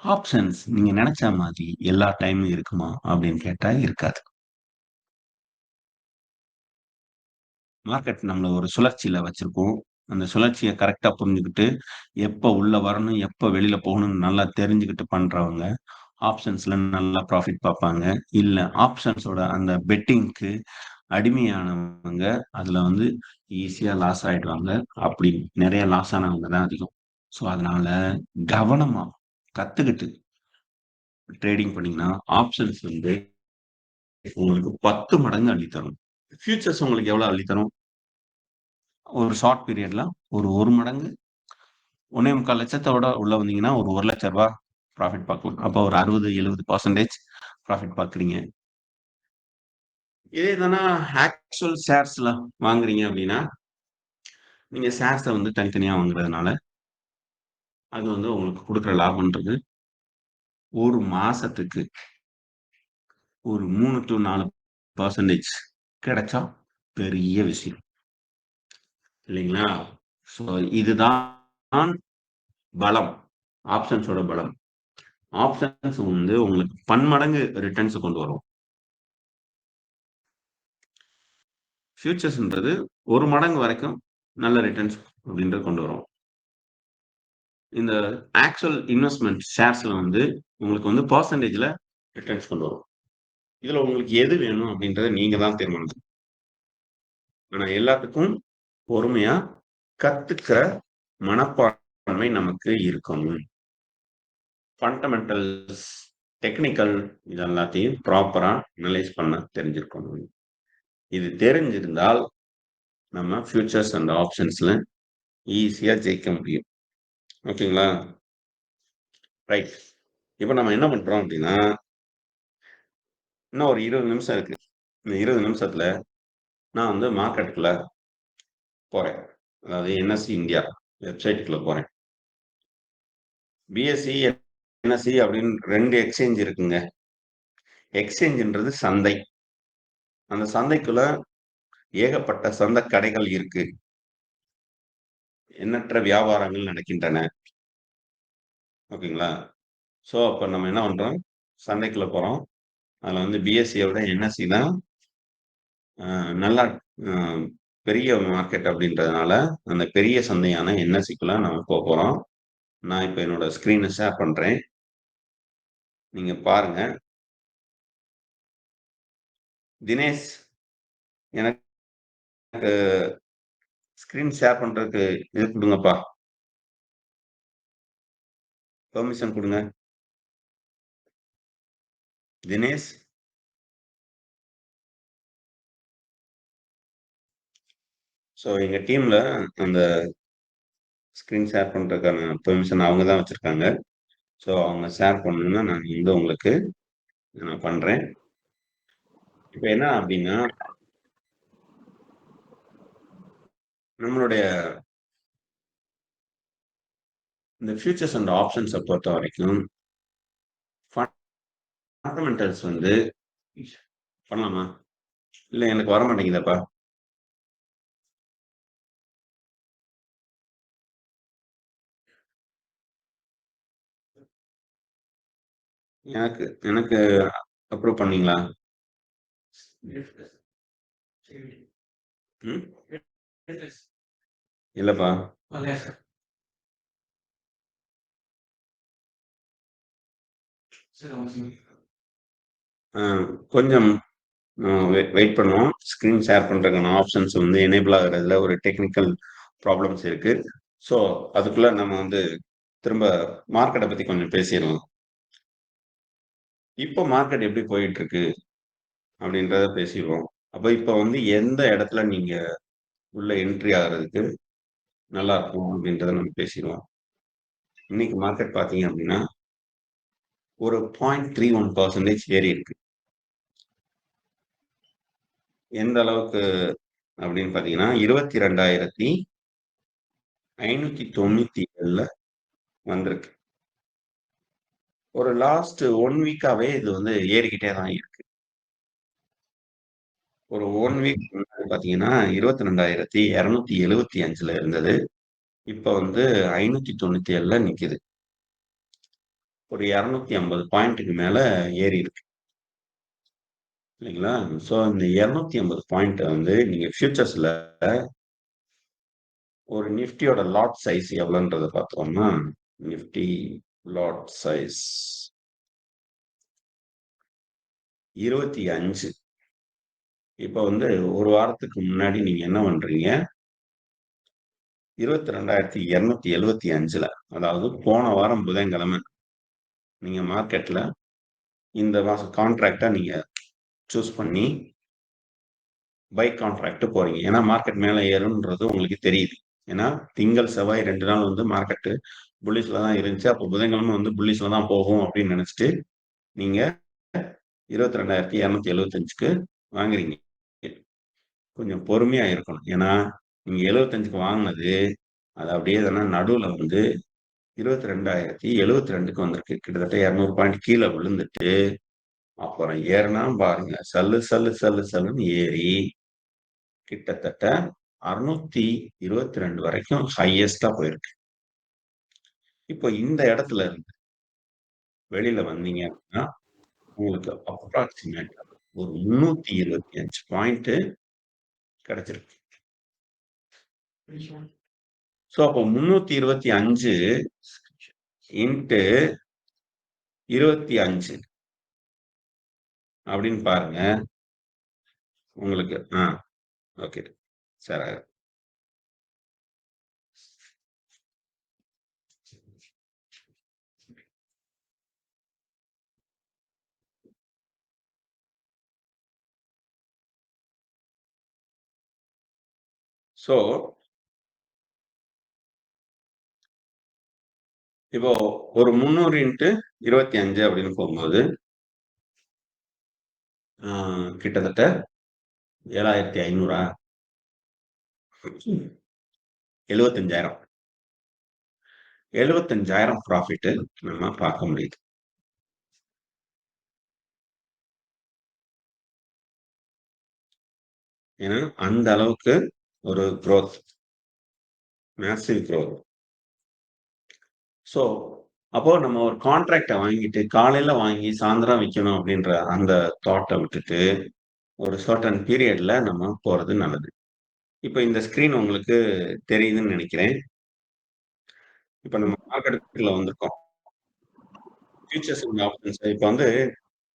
ஆப்ஷன்ஸ் நீங்க நெனச்ச மாதிரி எல்லா டைமும் இருக்குமா? அப்படின்னு கேட்டா இருக்காது. மார்க்கெட் நம்மள ஒரு சுழற்சியில வச்சிருக்கும். அந்த சுழற்சிய கரெக்ட்டா புரிஞ்சுகிட்டு, எப்ப உள்ள வரணும், எப்ப வெளியில போகணும்னு நல்லா தெரிஞ்சுகிட்டு பண்றவங்க, ஆப்ஷன்ஸ்ல நல்லா ப்ராஃபிட் பார்ப்பாங்க. இல்ல ஆப்ஷன்ஸோட அந்த பெட்டிங்க்கு அடிமையானவங்க, அதுல வந்து ஈஸியா லாஸ் ஆயிடுவாங்க. அப்படி நெறைய லாஸ் ஆனவங்க தான் அதிகம். ஸோ, அதனால கவனமா கத்துக்கிட்டு ட்ரேடிங் பண்ணீங்கன்னா, ஆப்ஷன்ஸ் வந்து உங்களுக்கு 10 மடங்கு அள்ளி தரும். ஃபியூச்சர்ஸ் உங்களுக்கு எவ்வளோ அள்ளி தரும்? ஒரு ஷார்ட் பீரியட்ல ஒரு 1 மடங்கு 1,4 லட்சத்தோட உள்ள வந்தீங்கன்னா, ஒரு ரூ. 1,00,000 ப்ராஃபிட் பார்க்கலாம். அப்போ ஒரு 60, 70% ப்ராஃபிட் பார்க்குறீங்க. இதே தானா ஆக்சுவல் ஷேர்ஸ்ல வாங்குறீங்க அப்படின்னா, நீங்க ஷேர்ஸ வந்து தனித்தனியா வாங்குறதுனால, அது வந்து உங்களுக்கு குடுக்குற லாபம்ன்றது 1 மாசத்துக்கு ஒரு 3 டூ 4% கிடைச்சா பெரிய விஷயம். இல்லைங்களா? ஸோ இதுதான் பலம். ஆப்ஷன்ஸோட பலம். ஆப்ஷன்ஸ் வந்து உங்களுக்கு பன்மடங்கு ரிட்டர்ன்ஸ் கொண்டு வரும். ஃபியூச்சர்ஸ்ன்றது 1 மடங்கு வரைக்கும் நல்ல ரிட்டர்ன்ஸ் அப்படின்றத கொண்டு வரும். இந்த ஆக்சுவல் இன்வெஸ்ட்மென்ட் ஷேர்ஸ்ல வந்து உங்களுக்கு வந்து பெர்சன்டேஜ்ல ரிட்டர்ன்ஸ் கொண்டு வரும். இதுல உங்களுக்கு எது வேணும் அப்படின்றத நீங்க தான் தீர்மானிக்கணும். ஆனா எல்லாத்துக்கும் பொறுமையா கத்துக்கிற மனப்பான்மை நமக்கு இருக்கணும். ஃபண்டமெண்டல்ஸ், டெக்னிக்கல் இது எல்லாத்தையும் ப்ராப்பரா அனலைஸ் பண்ண தெரிஞ்சிருக்கணும். இது தெரிஞ்சிருந்தால் நம்ம ஃபியூச்சர்ஸ் அண்ட் ஆப்ஷன்ஸ்ல ஈஸியா ஜெயிக்க முடியும். ஓகேங்களா? ரைட். இப்ப நம்ம என்ன பண்றோம் அப்படின்னா, இன்னும் ஒரு 20 நிமிஷம் இருக்கு. இந்த 20 நிமிஷத்துல நான் வந்து மார்க்கெட்டுக்குள்ள போறேன். அதாவது என்எஸ்சி இந்தியா வெப்சைட்குள்ள போறேன். பிஎஸ்சி, என்எஸ்சி அப்படின்னு 2 எக்ஸ்சேஞ்ச் இருக்குங்க. எக்ஸ்சேஞ்சுன்றது சந்தை. அந்த சந்தைக்குள்ள ஏகப்பட்ட சந்தை கடைகள் இருக்கு. எண்ணற்ற வியாபாரங்கள் நடக்கின்றன. ஓகேங்களா? ஸோ, அப்ப நம்ம என்ன பண்றோம்? சந்தைக்குள்ள போறோம். அதுல வந்து பிஎஸ்சிய விட என்எஸ்சி தான் நல்லா அ பெரிய மார்க்கெட் அப்படின்றதுனால, அந்த பெரிய சந்தையான என்எஸ்சிக்குள்ள நம்ம போறோம். நான் இப்ப என்னோட ஸ்க்ரீன ஷேர் பண்றேன். நீங்க பாருங்க. தினேஷ் எனக்கு ஸ்க்ரீன் ஷேர் பண்றதுக்கு இது குடுங்கப்பா. பெர்மிஷன் குடுங்க. தினேஷ். ஸோ எங்க டீம்ல அந்த ஸ்க்ரீன் ஷேர் பண்றதுக்கான பெர்மிஷன் அவங்க தான் வச்சிருக்காங்க. ஸோ அவங்க ஷேர் பண்ணணும்னா நான் வந்து உங்களுக்கு நான் பண்றேன். இப்ப என்ன அப்டின்னா, நம்மளுடைய இந்த ஃபியூச்சர்ஸ் அண்ட் ஆப்ஷன்ஸ பொறுத்தவரைக்கும் ஃபண்டமெண்டல்ஸ் வந்து பண்ணலாமா? இல்ல எனக்கு வர மாட்டேங்குதேப்பா. எனக்கு எனக்கு அப்ரூவ் பண்ணீங்களா? ம். இல்லப்பா. அ கொஞ்சம் வெயிட் பண்ணுவோம். ஸ்க்ரீன் ஷேர் பண்றதுக்கான ஆப்ஷன்ஸ் வந்து எனேபிள் ஆகுறதுல ஒரு டெக்னிக்கல் ப்ராப்ளம்ஸ் இருக்கு. ஸோ, அதுக்குள்ள நம்ம வந்து திரும்ப மார்க்கெட்ட பத்தி கொஞ்சம் பேசிருவோம். இப்போ மார்க்கெட் எப்படி போயிட்டு இருக்கு? அப்படின்றத பேசிருவோம். அப்ப இப்ப வந்து எந்த இடத்துல நீங்க உள்ள என்ட்ரி ஆகுறதுக்கு நல்லா இருக்கும் அப்படின்றத நம்ம பேசிருவோம். இன்னைக்கு மார்க்கெட் பார்த்தீங்க அப்படின்னா, ஒரு 0.31% ஏறி இருக்கு. எந்த அளவுக்கு அப்படின்னு பாத்தீங்கன்னா 22,597ல வந்திருக்கு. ஒரு லாஸ்ட் 1 வீக்காவே இது வந்து ஏறிக்கிட்டே தான் இருக்கு. ஒரு 1 வீக் முன்னாடி பாத்தீங்கன்னா 22,275ல இருந்தது. இப்ப வந்து 597ல நிக்குது. ஒரு 250 பாயிண்ட்டுக்கு மேல ஏறி இருக்கு. இல்லைங்களா? சோ இந்த 250 பாயிண்ட் வந்து நீங்க ஃபியூச்சர்ஸ்ல ஒரு நிஃப்டியோட லாட் சைஸ் எவ்வளவுன்றத பார்த்தோம்னா, நிஃப்டி லாட் சைஸ் 25. இப்ப வந்து ஒரு வாரத்துக்கு முன்னாடி நீங்க என்ன பண்றீங்க? 22,275ல அதாவது போன வாரம் புதன்கிழமை நீங்க மார்க்கெட்ல இந்த மாசம் கான்ட்ராக்ட்டா நீங்க சூஸ் பண்ணி பை கான்ட்ராக்ட் போறீங்க. ஏன்னா மார்க்கெட் மேல ஏறும்ன்றது உங்களுக்கு தெரியுது. ஏன்னா திங்கள், செவ்வாய் 2 நாள் வந்து மார்க்கெட் புல்லிஷ்ல தான் இருந்துச்சு. அப்போ புதன்கிழமை வந்து புல்லிஷ்ல தான் போகும் அப்படின்னு நினைச்சிட்டு நீங்க 22,275க்கு வாங்குறீங்க. கொஞ்சம் பொறுமையா இருக்கணும். ஏன்னா நீங்க 75க்கு வாங்குனது அது அப்படியே தானே நடுவுல வந்து 22,072க்கு வந்திருக்கு. கிட்டத்தட்ட 200 பாயிண்ட் கீழே விழுந்துட்டு அப்புறம் ஏறுனா பாருங்க சல்லு சல்லு சல்லு சல்லுன்னு ஏறி கிட்டத்தட்ட 622 வரைக்கும் ஹையஸ்டா போயிருக்கு. இப்போ இந்த இடத்துல இருந்து வெளியில வந்தீங்க அப்படின்னா உங்களுக்கு அப்ராக்சிமேட்டா ஒரு 325 பாயிண்ட் கிடைச்சிருக்கு. சோ அப்போ 325 இன்ட்டு 25 அப்படின்னு பாருங்க. உங்களுக்கு ஓகே சார். சோ இப்போ ஒரு 300 இன்ட்டு 25 அப்படின்னு போகும்போது கிட்டத்தட்ட 7,500 75,000 75,000 ப்ராஃபிட் நம்ம பார்க்க முடியுது. ஏன்னா அந்த அளவுக்கு ஒரு growth, மேசிவ் growth. சோ அப்போ நம்ம ஒரு கான்ட்ராக்ட வாங்கிட்டு காலையில வாங்கி சாயந்தரம் விற்கணும் அப்படின்ற அந்த தாட்டை விட்டுட்டு ஒரு சர்டன் பீரியட்ல நம்ம போறது நல்லது. இப்ப இந்த ஸ்கிரீன் உங்களுக்கு தெரியுதுன்னு நினைக்கிறேன். இப்ப நம்ம மார்க்கெட்டுக்குள்ள வந்திருக்கோம். ஃபியூச்சர்ஸ் அண்ட் ஆப்ஷன்ஸ் இப்ப வந்து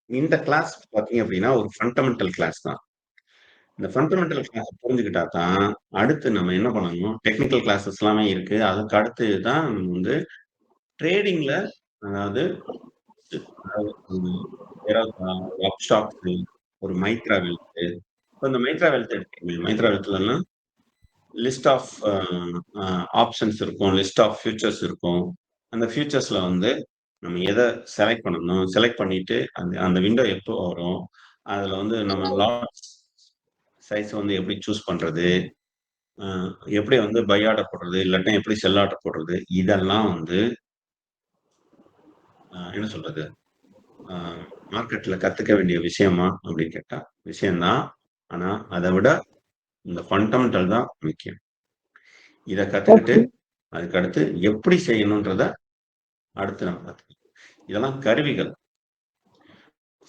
இந்த கிளாஸ் பார்த்தீங்க அப்படின்னா ஒரு ஃபண்டமெண்டல் கிளாஸ் தான். இந்த ஃபண்டமெண்டல் கிளாஸ் புரிஞ்சுக்கிட்டா தான் அடுத்து நம்ம என்ன பண்ணணும், டெக்னிக்கல் கிளாஸஸ் எல்லாமே இருக்கு. அதுக்கு அடுத்து தான் நம்ம வந்து ட்ரேடிங்ல அதாவது ஒர்க் ஷாப்ஸ் ஒரு மைத்ரா வெல்த். இப்ப இந்த மைத்ரா வெல்த் எடுத்துக்கங்க. மைத்ரா வெல்த்லலாம் லிஸ்ட் ஆஃப் ஆப்ஷன்ஸ் இருக்கும். லிஸ்ட் ஆஃப் ஃபியூச்சர்ஸ் இருக்கும். அந்த ஃபியூச்சர்ஸ்ல வந்து நம்ம எத செலக்ட் பண்ணணும். செலக்ட் பண்ணிட்டு அந்த அந்த விண்டோ எப்போ வரும்? அதுல வந்து நம்ம லாட் சைஸ் வந்து எப்படி சூஸ் பண்றது? அ எப்படி வந்து பை ஆர்டர் போடுறது? இல்லாட்டினா எப்படி செல் ஆர்டர் போடுறது? இதெல்லாம் வந்து என்ன சொல்றது? அ மார்க்கெட்ல கத்துக்க வேண்டிய விஷயமா? அப்படின்னு கேட்டா, விஷயம் தான். ஆனா, அத விட இந்த ஃபண்டமெண்டல் தான் முக்கியம். இத கத்துக்கிட்டு, அதுக்கு அடுத்து எப்படி செய்யணுன்றத அடுத்து நம்ம கத்துக்கலாம். இதெல்லாம் கருவிகள்.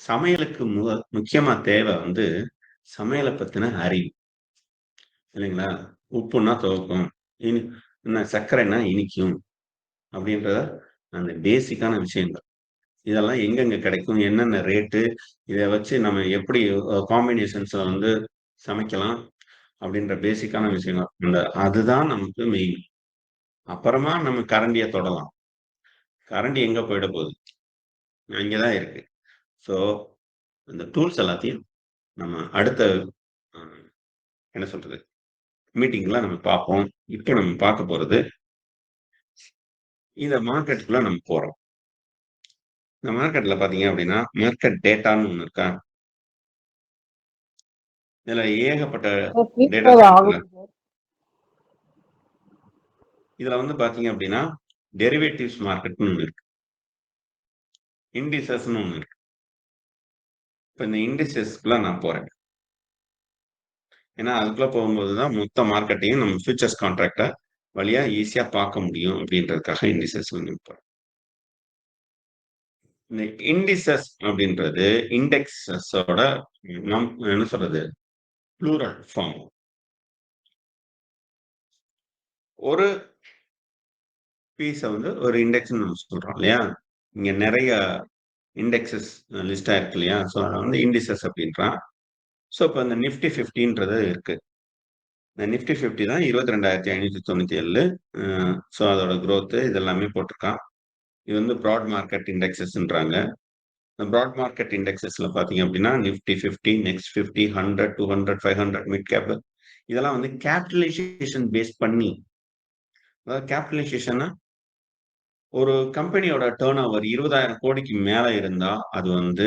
சமையலுக்கு முக்கியமா தேவை வந்து சமையல பத்தின அறிவு. இல்லைங்களா? உப்புன்னா துவக்கும். இனி என்ன சர்க்கரைன்னா இனிக்கும். அப்படின்றத அந்த பேசிக்கான விஷயங்கள். இதெல்லாம் எங்கெங்க கிடைக்கும்? என்னென்ன ரேட்டு? இத வச்சு நம்ம எப்படி காம்பினேஷன்ஸ்ல வந்து சமைக்கலாம்? அப்படின்ற பேசிக்கான விஷயங்கள். அதுதான் நமக்கு மெயின். அப்புறமா நம்ம கரண்டிய தொடலாம். கரண்டி எங்க போயிட போகுது? அங்க தான் இருக்கு. ஸோ இந்த டூல்ஸ் எல்லாத்தையும் நம்ம அடுத்த அ என்ன சொல்றது? மீட்டிங்ல நம்ம பார்ப்போம். இப்ப நம்ம பார்க்க போறது, இந்த மார்க்கெட்டுக்குள்ள நம்ம போறோம். இந்த மார்க்கெட்ல பார்த்தீங்க அப்படின்னா, மார்க்கெட் டேட்டான்னு ஒண்ணு இருக்கா? இதுல ஏகப்பட்ட சார் டேட்டாஸ் கேட்காத இருக்குங்க. ஆகுது சார். இதுல வந்து பாத்தீங்க அப்படின்னா டெரிவேட்டிவ்ஸ் மார்க்கெட்னு ஒண்ணு இருக்கு, இண்டிசஸ்னு ஒண்ணு இருக்கு. இப்ப இந்த இண்டிசஸ்க்குள்ள நான் போறேன். ஏன்னா அதுக்குள்ள போகும்போதுதான் மொத்த மார்க்கெட்டையும் நம்ம ஃபியூச்சர்ஸ் கான்ட்ராக்ட வழியா ஈஸியா பார்க்க முடியும் அப்படின்றதுக்காக இண்டிசஸ் வந்து போறேன். இந்த இண்டிசஸ் அப்படின்றது இண்டெக்ஸஸோட நம் என்ன சொல்றது ப்ளூரல் ஃபார்ம். ஒரு பீஸ வந்து ஒரு இண்டெக்ஸ்னு நம்ம சொல்றோம் இல்லையா? இங்க நிறைய இண்டெக்ஸஸ் லிஸ்ட் ஆயிருக்கு இல்லையா? ஸோ அதை வந்து இண்டிசஸ் அப்படின்றான். ஸோ இப்போ இந்த நிஃப்டி 50ன்றது இருக்கு. இந்த நிஃப்டி 50 தான் 22,597. ஸோ அதோட growth இது எல்லாமே போட்டிருக்கான். இது வந்து ப்ராட் மார்க்கெட் இண்டெக்ஸஸ்ன்றாங்க. இந்த ப்ராட் மார்க்கெட் இண்டெக்ஸஸ்ல பாத்தீங்க அப்படின்னா நிஃப்டி 50, நெக்ஸ்ட் 50, 100, 200, 500 மிட் கேப் இதெல்லாம் வந்து கேபிட்டலைசேஷன் பேஸ் பண்ணி, அதாவது கேபிட்டலைசேஷன் ஒரு கம்பெனியோட டேர்ன் ஓவர் 20,000 கோடிக்கு மேல இருந்தா அது வந்து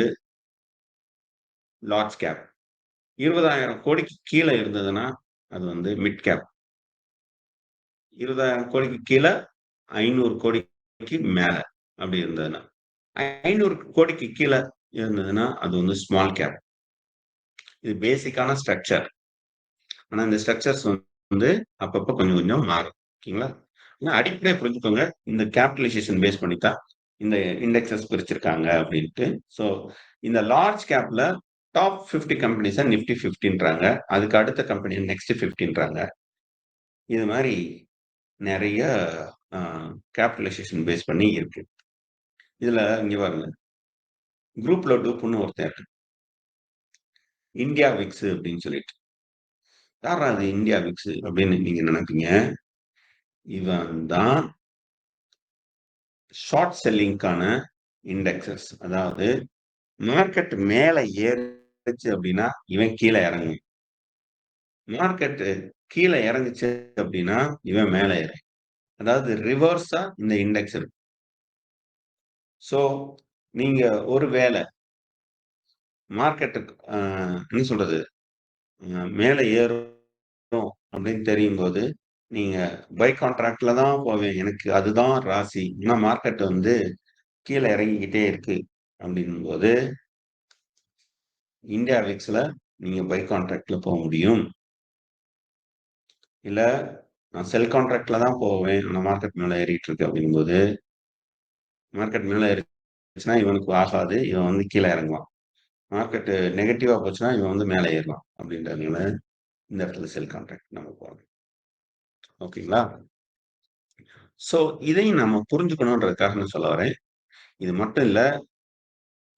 லார்ஜ் கேப். 20,000 கோடிக்கு கீழே இருந்ததுன்னா அது வந்து மிட் கேப். 20,000 கோடிக்கு கீழே 500 கோடிக்கு மேல அப்படி இருந்ததுன்னா, 500 கோடிக்கு கீழே இருந்ததுன்னா அது வந்து ஸ்மால் கேப். இது பேசிக்கான ஸ்ட்ரக்சர். ஆனா இந்த ஸ்ட்ரக்சர்ஸ் வந்து அப்பப்ப கொஞ்சம் கொஞ்சம் மாறும். ஓகேங்களா? ஆனா அடிப்படையா புரிஞ்சுக்கோங்க. இந்த கேபிட்டலைசேஷன் பேஸ் பண்ணி தான் இந்த இண்டெக்ஸஸ் பிரிச்சிருக்காங்க அப்படின்ட்டு. ஸோ இந்த லார்ஜ் கேப்ல டாப் 50 கம்பெனிஸ நிஃப்டி 50ன்றாங்க. அதுக்கு அடுத்த கம்பெனி நெக்ஸ்ட் 50ன்றாங்க. இது மாதிரி நிறைய கேபிட்டலைசேஷன் பேஸ் பண்ணி இருக்கு. இதுல இங்க பாருங்க, குரூப்ல டூப்னு ஒருத்தன் இருக்கு. இந்தியா விக்ஸ் அப்படின்னு சொல்லிட்டு. யாரா அது இந்தியா விக்ஸ் அப்படின்னு நீங்க நினைப்பீங்க. இவன் தான் ஷார்ட் செல்லிங்கான இண்டெக்ஸஸ். அதாவது மார்க்கெட் மேல ஏறுச்சு அப்படின்னா இவன் கீழே இறங்கும். மார்க்கெட் கீழே இறங்குச்சு அப்படின்னா இவன் மேல ஏறும். அதாவது ரிவர்ஸா இந்த இண்டெக்ஸ் இருக்கு. சோ நீங்க ஒரு வேளை மார்க்கெட்டுக்கு என்ன சொல்றது மேல ஏறும் அப்படின்னு தெரியும் போது நீங்க பை கான்ட்ராக்ட்ல தான் போவேன், எனக்கு அதுதான் ராசி. ஏன்னா மார்க்கெட் வந்து கீழே இறங்கிக்கிட்டே இருக்கு அப்படின்னும் போது இந்தியா விக்ஸ்ல நீங்க பை கான்ட்ராக்ட்ல போக முடியும். இல்ல நான் செல் கான்ட்ராக்ட்ல தான் போவேன், ஆனா மார்க்கெட் மேல ஏறிட்டு இருக்கு அப்படிங்கும்போது மார்க்கெட் மேல ஏறிச்சுன்னா இவனுக்கு ஆகாது, இவன் வந்து கீழே இறங்குவான். மார்க்கெட் நெகட்டிவா போச்சுன்னா இவன் வந்து மேல ஏறலாம் அப்படின்றதுனால இந்த இடத்துல செல் கான்ட்ராக்ட் நம்ம போகணும். ஓகேங்களா? சோ இதையும் நம்ம புரிஞ்சுக்கணுன்றதுக்காக நான் சொல்ல வரேன். இது மட்டும் இல்ல,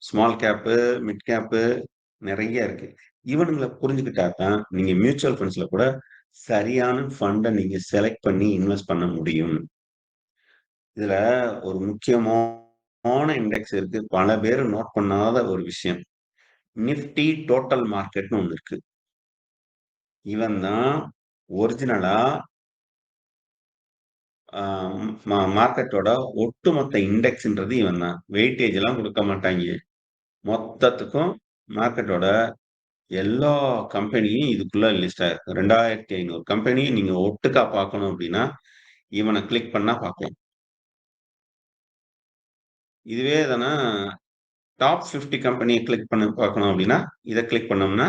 ஸ்மால் கேப்பு, மிட் கேப்பு நிறைய இருக்கு. இவனுங்கள புரிஞ்சுக்கிட்டா தான் நீங்க மியூச்சுவல் ஃபண்ட்ஸ்ல கூட சரியான ஃபண்ட நீங்க செலக்ட் பண்ணி இன்வெஸ்ட் பண்ண முடியும். இதுல ஒரு முக்கியமான இண்டெக்ஸ் இருக்கு. பல பேர் நோட் பண்ணாத ஒரு விஷயம். நிஃப்டி டோட்டல் மார்க்கெட்னு ஒண்ணு இருக்கு. இவன் தான் ஒரிஜினலா மார்க்கெட்டோட ஒட்டுமொத்த இண்டெக்ஸ்ன்றது இவன் தான். வெயிட்டேஜ் எல்லாம் கொடுக்க மாட்டாங்க. மொத்தத்துக்கும் மார்க்கெட்டோட எல்லா கம்பெனியும் இதுக்குள்ள லிஸ்ட் ஆயிருக்கு. 2,500 கம்பெனி நீங்க ஒட்டுக்கா பார்க்கணும் அப்படின்னா இவனை கிளிக் பண்ணா பார்க்கலாம். இதுவே தானே டாப் 50 கம்பெனியை கிளிக் பண்ண பார்க்கணும் அப்படின்னா இதை கிளிக் பண்ணோம்னா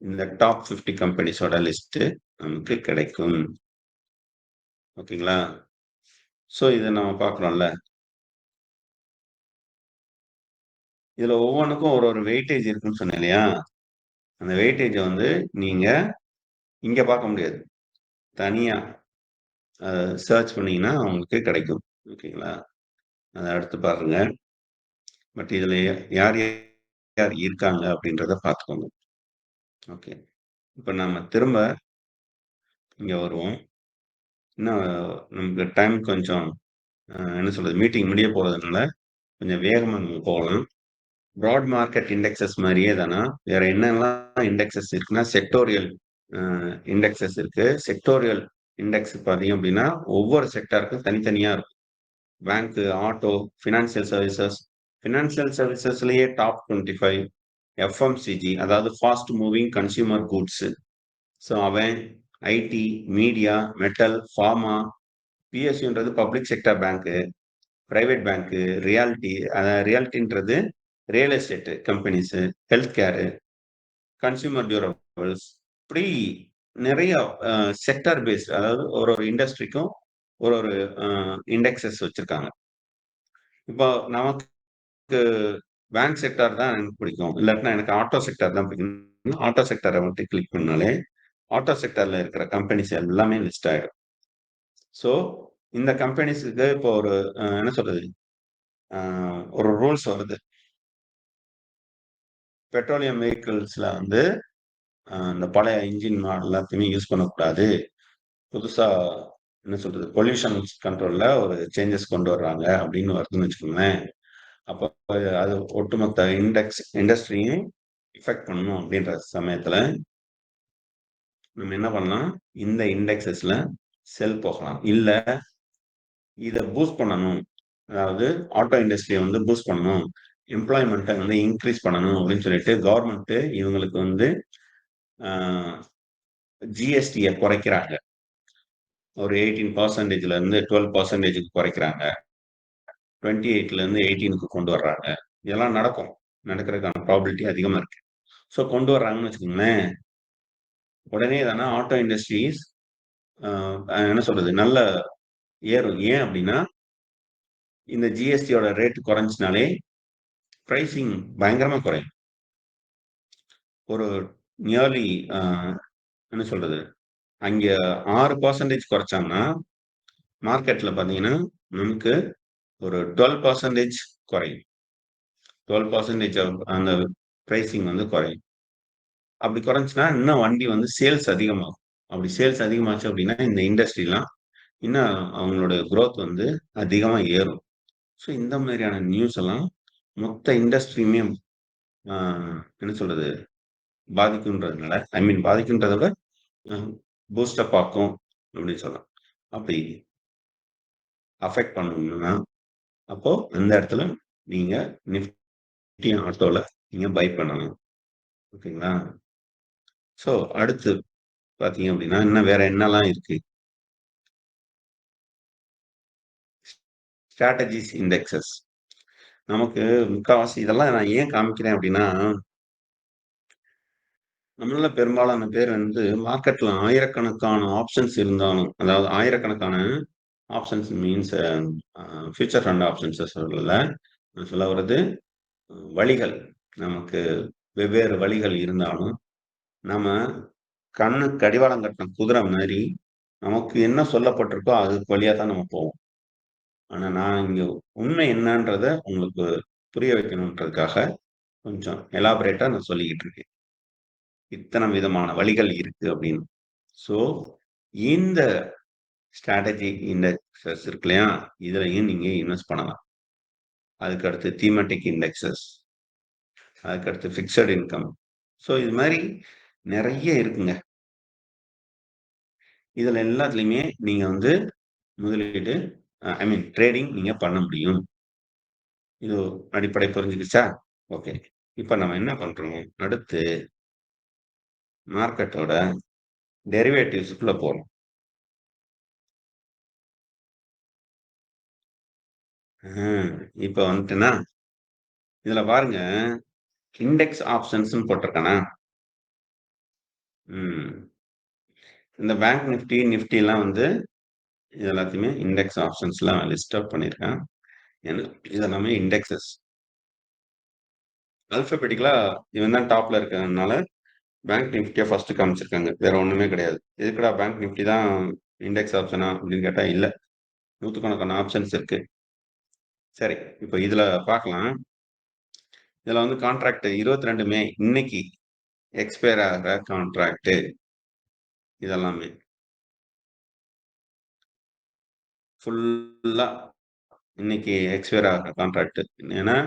இந்த டாப் 50 கம்பெனிஸோட லிஸ்ட் நமக்கு கிடைக்கும். ஓகேங்களா? சோ இதை நம்ம பார்க்குறோம்ல. இதுல ஒவ்வொன்றுக்கும் ஒரு ஒரு வெயிட்டேஜ் இருக்குன்னு சொன்னேன் இல்லையா? அந்த வெயிட்டேஜை வந்து நீங்க இங்க பார்க்க முடியாது. தனியா சர்ச் பண்ணீங்கன்னா உங்களுக்கு கிடைக்கும். ஓகேங்களா? அதை அடுத்து பாருங்க. பட் இதுல யார் யார் இருக்காங்க அப்படின்றத பார்த்துக்கோங்க. ஓகே. இப்ப நம்ம திரும்ப இங்க வருவோம். இன்னும் நமக்கு டைம் கொஞ்சம் என்ன சொல்றது மீட்டிங் முடிய போறதுனால கொஞ்சம் வேகமா நம்ம போகலாம். ப்ராட் மார்க்கெட் இண்டெக்ஸஸ் மாதிரியே தானா வேற என்னெல்லாம் இண்டெக்ஸஸ் இருக்குன்னா செக்டோரியல் இண்டெக்ஸஸ் இருக்கு. செக்டோரியல் இண்டெக்ஸ் பார்த்தீங்க அப்படின்னா ஒவ்வொரு செக்டாருக்கும் தனித்தனியா இருக்கும். Bank, auto, financial services. Financial சர்வீசஸ்லயே டாப் 25, எஃப்எம்சிஜி, அதாவது fast moving consumer goods. So அவன் ஐடி, மீடியா, மெட்டல், ஃபார்மா, பிஎஸ்யூன்றது public sector bank, private bank, realty, ரியாலிட்டின்றது real estate companies, health care, consumer durables, இப்படி நிறைய செக்டர் பேஸ்ட், அதாவது ஒரு ஒரு இண்டஸ்ட்ரிக்கும் ஒரு ஒரு இண்டெக்ஸஸ் வச்சிருக்காங்க. இப்போ நமக்கு பேங்க் செக்டார் தான் எனக்கு பிடிக்கும், இல்லாட்டினா எனக்கு ஆட்டோ செக்டார் தான் பிடிக்கும். ஆட்டோ செக்டாரை மட்டும் கிளிக் பண்ணாலே ஆட்டோ செக்டார்ல இருக்கிற கம்பெனிஸ் எல்லாமே லிஸ்ட் ஆயிடும். ஸோ இந்த கம்பெனிஸுக்கு இப்போ ஒரு என்ன சொல்றது, ஒரு ரூல்ஸ் வருது. பெட்ரோலியம் வெஹிக்கிள்ஸ்ல வந்து இந்த பழைய இன்ஜின் மாடல் எல்லாத்தையுமே யூஸ் பண்ணக்கூடாது. புதுசா என்ன சொல்றது, பொல்யூஷன் கண்ட்ரோல்ல ஒரு சேஞ்சஸ் கொண்டு வர்றாங்க அப்படின்னு வருதுன்னு வச்சுக்கோங்களேன். அப்போ அது ஒட்டுமொத்த இண்டஸ்ட்ரியும் இஃபெக்ட் பண்ணணும் அப்படின்ற சமயத்துல நம்ம என்ன பண்ணலாம், இந்த இண்டெக்ஸஸ்ல செல் போகலாம். இல்ல இதை பூஸ்ட் பண்ணணும், அதாவது ஆட்டோ இண்டஸ்ட்ரியை வந்து பூஸ்ட் பண்ணணும், எம்ப்ளாய்மெண்ட்டை வந்து இன்க்ரீஸ் பண்ணணும் அப்படின்னு சொல்லிட்டு கவர்மெண்ட் இவங்களுக்கு வந்து ஜிஎஸ்டியை குறைக்கிறாங்க. ஒரு 18% இருந்து 12% குறைக்கிறாங்க. 28 இருந்து 18 கொண்டு வர்றாங்க. இதெல்லாம் நடக்கும், நடக்கிறதுக்கான ப்ராபிலிட்டி அதிகமா இருக்கு. ஸோ கொண்டு வர்றாங்கன்னு வச்சுக்கோங்களேன், உடனே தானே ஆட்டோ இண்டஸ்ட்ரீஸ் என்ன சொல்றது, நல்ல ஏறும். ஏன் அப்படின்னா இந்த ஜிஎஸ்டியோட ரேட் குறைஞ்சினாலே பிரைசிங் பயங்கரமா குறையும். ஒரு நியர்லி என்ன சொல்றது, அங்க 6% குறைச்சாங்கன்னா மார்க்கெட்ல பாத்தீங்கன்னா நமக்கு ஒரு 12% குறையும். 12% அந்த பிரைசிங் வந்து குறையும். அப்படி குறைஞ்சுன்னா இன்னும் வண்டி வந்து சேல்ஸ் அதிகமாகும். அப்படி சேல்ஸ் அதிகமாச்சு அப்படின்னா இந்த இண்டஸ்ட்ரிலாம் இன்னும் அவங்களோட growth வந்து அதிகமா ஏறும். ஸோ இந்த மாதிரியான நியூஸ் எல்லாம் மொத்த இண்டஸ்ட்ரியுமே என்ன சொல்றது, பாதிக்குன்றதுனால, ஐ மீன் பாதிக்குன்றத விட பூஸ்டப் ஆக்கும் அப்படின்னு சொல்லலாம். அப்படி அஃபெக்ட் பண்ணணும்னா அப்போ அந்த இடத்துல நீங்க நிஃப்டி ஆட்டோல நீங்க பை பண்ணணும். ஓகேங்களா? ஸோ அடுத்து பாத்தீங்க அப்படின்னா இன்னும் வேற என்னெல்லாம் இருக்கு, ஸ்ட்ராட்டஜிஸ் இண்டெக்ஸஸ். நமக்கு முக்காவாசி இதெல்லாம் நான் ஏன் காமிக்கிறேன் அப்படின்னா, நம்மள பெரும்பாலான பேர் வந்து மார்க்கெட்ல ஆயிரக்கணக்கான ஆப்ஷன்ஸ் இருந்தாலும், அதாவது ஆயிரக்கணக்கான options means future fund options சொல்லல, நான் சொல்ல வர்றது வழிகள். நமக்கு வெவ்வேறு வழிகள் இருந்தாலும் நம்ம கண்ணு கடிவாளம் கட்டின குதிரை மாதிரி நமக்கு என்ன சொல்லப்பட்டிருக்கோ அது வழியா தான் நம்ம போவோம். ஆனா நான் இங்க உண்மை என்னன்றத உங்களுக்கு புரிய வைக்கணுன்றதுக்காக கொஞ்சம் எலாபரேட்டா நான் சொல்லிக்கிட்டு இருக்கேன். இத்தனை விதமான வழிகள் இருக்கு அப்படின்னு. ஸோ இந்த ஸ்ட்ராட்டஜி இண்டெக்ஸஸ் இருக்கு இல்லையா, இதுலயும் நீங்க இன்வெஸ்ட் பண்ணலாம். அதுக்கு அடுத்து தீமெட்டிக் இண்டெக்ஸஸ், அதுக்கு அடுத்து ஃபிக்ஸட் இன்கம். ஸோ இது மாதிரி நிறைய இருக்குங்க. இதுல எல்லாத்துலயுமே நீங்க வந்து முதலீடு, ஐ மீன் ட்ரேடிங் நீங்க பண்ண முடியும். இது அடிப்படை புரிஞ்சுக்கிச்சா? ஓகே. இப்ப நம்ம என்ன பண்றோம், அடுத்து மார்க்கெட்டோட டெரிவேட்டிவ்ஸ்க்குள்ள போறோம். இப்ப வந்துட்டுன்னா இதுல பாருங்க, இண்டெக்ஸ் ஆப்ஷன்ஸ் போட்டிருக்கானா. இந்த பேங்க் நிஃப்டி நிஃப்டி எல்லாம் வந்து இது எல்லாத்தையுமே இண்டெக்ஸ் ஆப்ஷன்ஸ்லாம் லிஸ்ட் அவுட் பண்ணியிருக்கேன். இதெல்லாமே இண்டெக்ஸஸ். அல்பபெட்டிக்கலா இவன் தான் டாப்ல இருக்கிறதுனால பேங்க் நிஃப்டியை ஃபர்ஸ்ட் காமிச்சிருக்காங்க, வேற ஒண்ணுமே கிடையாது. எதுக்குடா பேங்க் நிஃப்டி தான் இண்டெக்ஸ் ஆப்ஷனா அப்படின்னு கேட்டா இல்ல, நூற்றுக்கணக்கான ஆப்ஷன்ஸ் இருக்கு. சரி, இப்போ இதுல பார்க்கலாம். இதுல வந்து கான்ட்ராக்ட் 22 மே இன்னைக்கு எக்ஸ்பயர் ஆகிற கான்ட்ராக்ட் இதெல்லாமே ஃபுல்லா இன்னைக்கு எக்ஸ்பயர் ஆகிற கான்ட்ராக்ட். ஏன்னா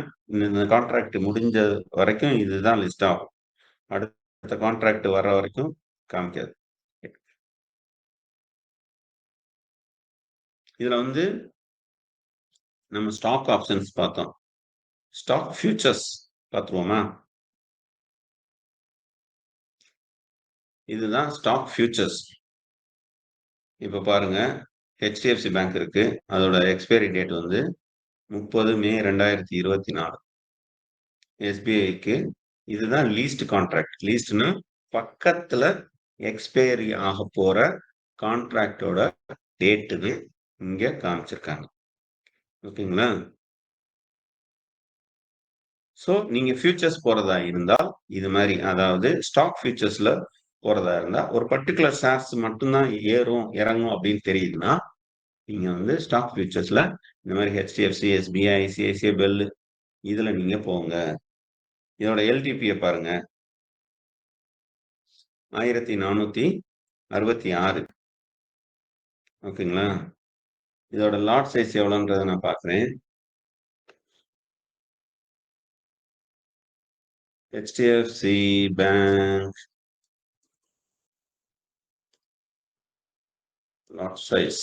இந்த கான்ட்ராக்ட் முடிஞ்ச வரைக்கும் இதுதான் லிஸ்ட் ஆகும், அடுத்த கான்ட்ராக்ட் வர்ற வரைக்கும் காமிக்காது. இதுல வந்து நம்ம ஸ்டாக் ஆப்ஷன்ஸ் பார்த்தோம், ஸ்டாக் ஃபியூச்சர்ஸ் பார்த்துருவோமா. இதுதான் ஸ்டாக் ஃபியூச்சர்ஸ். இப்ப பாருங்க, ஹெச்டிஎஃப்சி பேங்க் இருக்கு. அதோட எக்ஸ்பைரி டேட் வந்து 30 மே 2024. எஸ்பிஐக்கு இதுதான் லீஸ்ட் கான்ட்ராக்ட். லீஸ்ட்னா பக்கத்துல எக்ஸ்பைரி ஆக போற கான்ட்ராக்டோட டேட்டுன்னு இங்க காமிச்சிருக்காங்க. ஓகேங்களா? ஸோ நீங்க ஃபியூச்சர்ஸ் போறதா இருந்தால் இது மாதிரி, அதாவது ஸ்டாக் ஃபியூச்சர்ஸ்ல போறதா இருந்தா ஒரு பர்டிகுலர் ஷேர்ஸ் மட்டும்தான் ஏறும் இறங்கும் அப்படின்னு தெரியுதுன்னா நீங்க வந்து ஸ்டாக் ஃபியூச்சர்ஸ்ல இந்த மாதிரி ஹெச்டிஎஃப்சி, எஸ்பிஐ, ஐசிஐசிஐ, பெல் இதுல நீங்க போங்க. இதோட எல்டிபியை பாருங்க, 1466. ஓகேங்களா? இதோட லாட் சைஸ் எவ்வளோன்றதை நான் பார்க்குறேன். ஹெச்டிஎஃப்சி பேங்க் லாட் சைஸ்,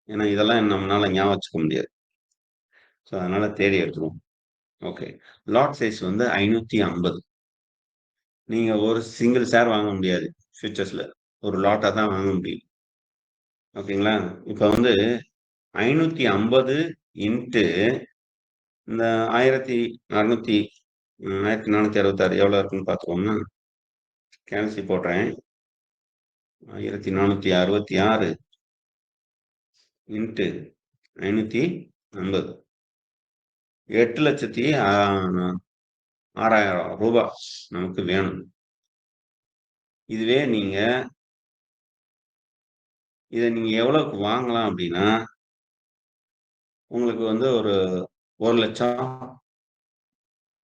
ஏன்னா இதெல்லாம் நம்மளால ஞாபகம் வச்சுக்க முடியாது. ஸோ அதனால தேடி எடுத்துருவோம். ஓகே, லாட் சைஸ் வந்து 550. நீங்க ஒரு சிங்கிள் ஷேர் வாங்க முடியாது ஃபியூச்சர்ஸ்ல, ஒரு லாட்டா தான் வாங்க முடியும். ஓகேங்களா? இப்போ வந்து 550 இன்ட்டு இந்த 1600 1466 எவ்வளோ இருக்குன்னு பார்த்துக்கோங்க. கேன்சி போடுறேன். 1466 இன்ட்டு 550, 8,06,000 ரூபாய் நமக்கு வேணும். இதுவே நீங்க இதை நீங்க எவ்வளவுக்கு வாங்கலாம் அப்படின்னா உங்களுக்கு வந்து ஒரு 1,00,000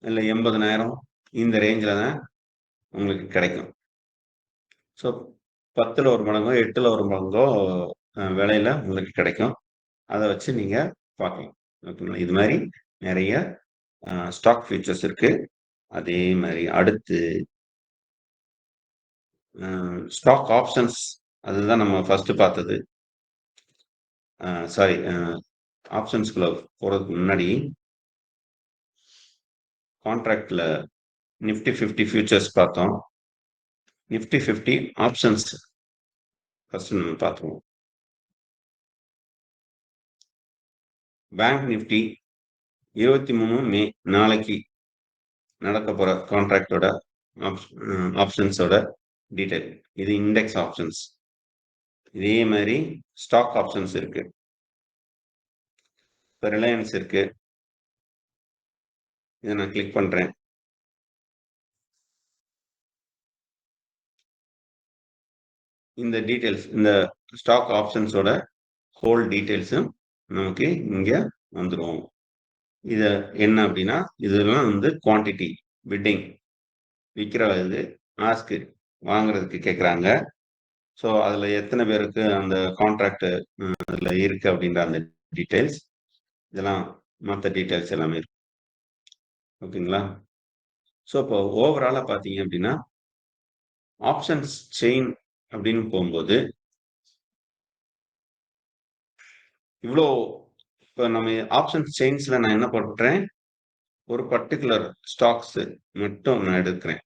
இல்லை 80,000 இந்த ரேஞ்சில் தான் உங்களுக்கு கிடைக்கும். ஸோ 10ல் ஒரு மடங்கோ 8ல் ஒரு மடங்கோ விலையில உங்களுக்கு கிடைக்கும். அதை வச்சு நீங்க பார்க்கலாம். ஓகேங்களா? இது மாதிரி நிறைய ஸ்டாக் ஃபியூச்சர்ஸ் இருக்கு. அதே மாதிரி அடுத்து ஸ்டாக் ஆப்ஷன்ஸ், அதுதான் நம்ம ஃபர்ஸ்ட் பார்த்தது. சாரி, ஆப்ஷன்ஸ்குள்ள போறதுக்கு முன்னாடி கான்ட்ராக்ட்ல நிஃப்டி 50 ஃபியூச்சர்ஸ் பார்த்தோம். நிஃப்டி 50 ஆப்ஷன்ஸ் ஃபர்ஸ்ட் நம்ம பார்த்துருவோம். பேங்க் நிஃப்டி 23 மே நாளைக்கு நடக்க போற கான்ட்ராக்டோட ஆப்ஷன்ஸோட டீடைல். இது இண்டெக்ஸ் ஆப்ஷன்ஸ். இதே மாதிரி ஸ்டாக் ஆப்ஷன்ஸ் இருக்கு. இப்போ ரிலையன்ஸ் இருக்கு, இதை நான் கிளிக் பண்றேன். இந்த டீடைல்ஸ், இந்த ஸ்டாக் ஆப்ஷன்ஸோட ஹோல் டீடைல்ஸும் நமக்கு இங்க வந்துடும். இது என்ன அப்படின்னா இதெல்லாம் வந்து குவான்டிட்டி பிட்டிங், விற்கிற இது ஆஸ்க்கு வாங்குறதுக்கு கேட்குறாங்க. ஸோ அதில் எத்தனை பேருக்கு அந்த கான்ட்ராக்ட் அதில் இருக்கு அப்படின்ற அந்த டீட்டெயில்ஸ், இதெல்லாம் மற்ற டீட்டெயில்ஸ் எல்லாமே இருக்கு. ஓகேங்களா? ஸோ இப்போ ஓவராலாக பார்த்தீங்க அப்படின்னா ஆப்ஷன்ஸ் செயின் அப்படின்னு போகும்போது இவ்வளோ, இப்போ நம்ம ஆப்ஷன்ஸ் செயின்ஸ்ல நான் என்ன பண்றேன், ஒரு பர்டிகுலர் ஸ்டாக்ஸ் மட்டும் நான் எடுக்கிறேன்.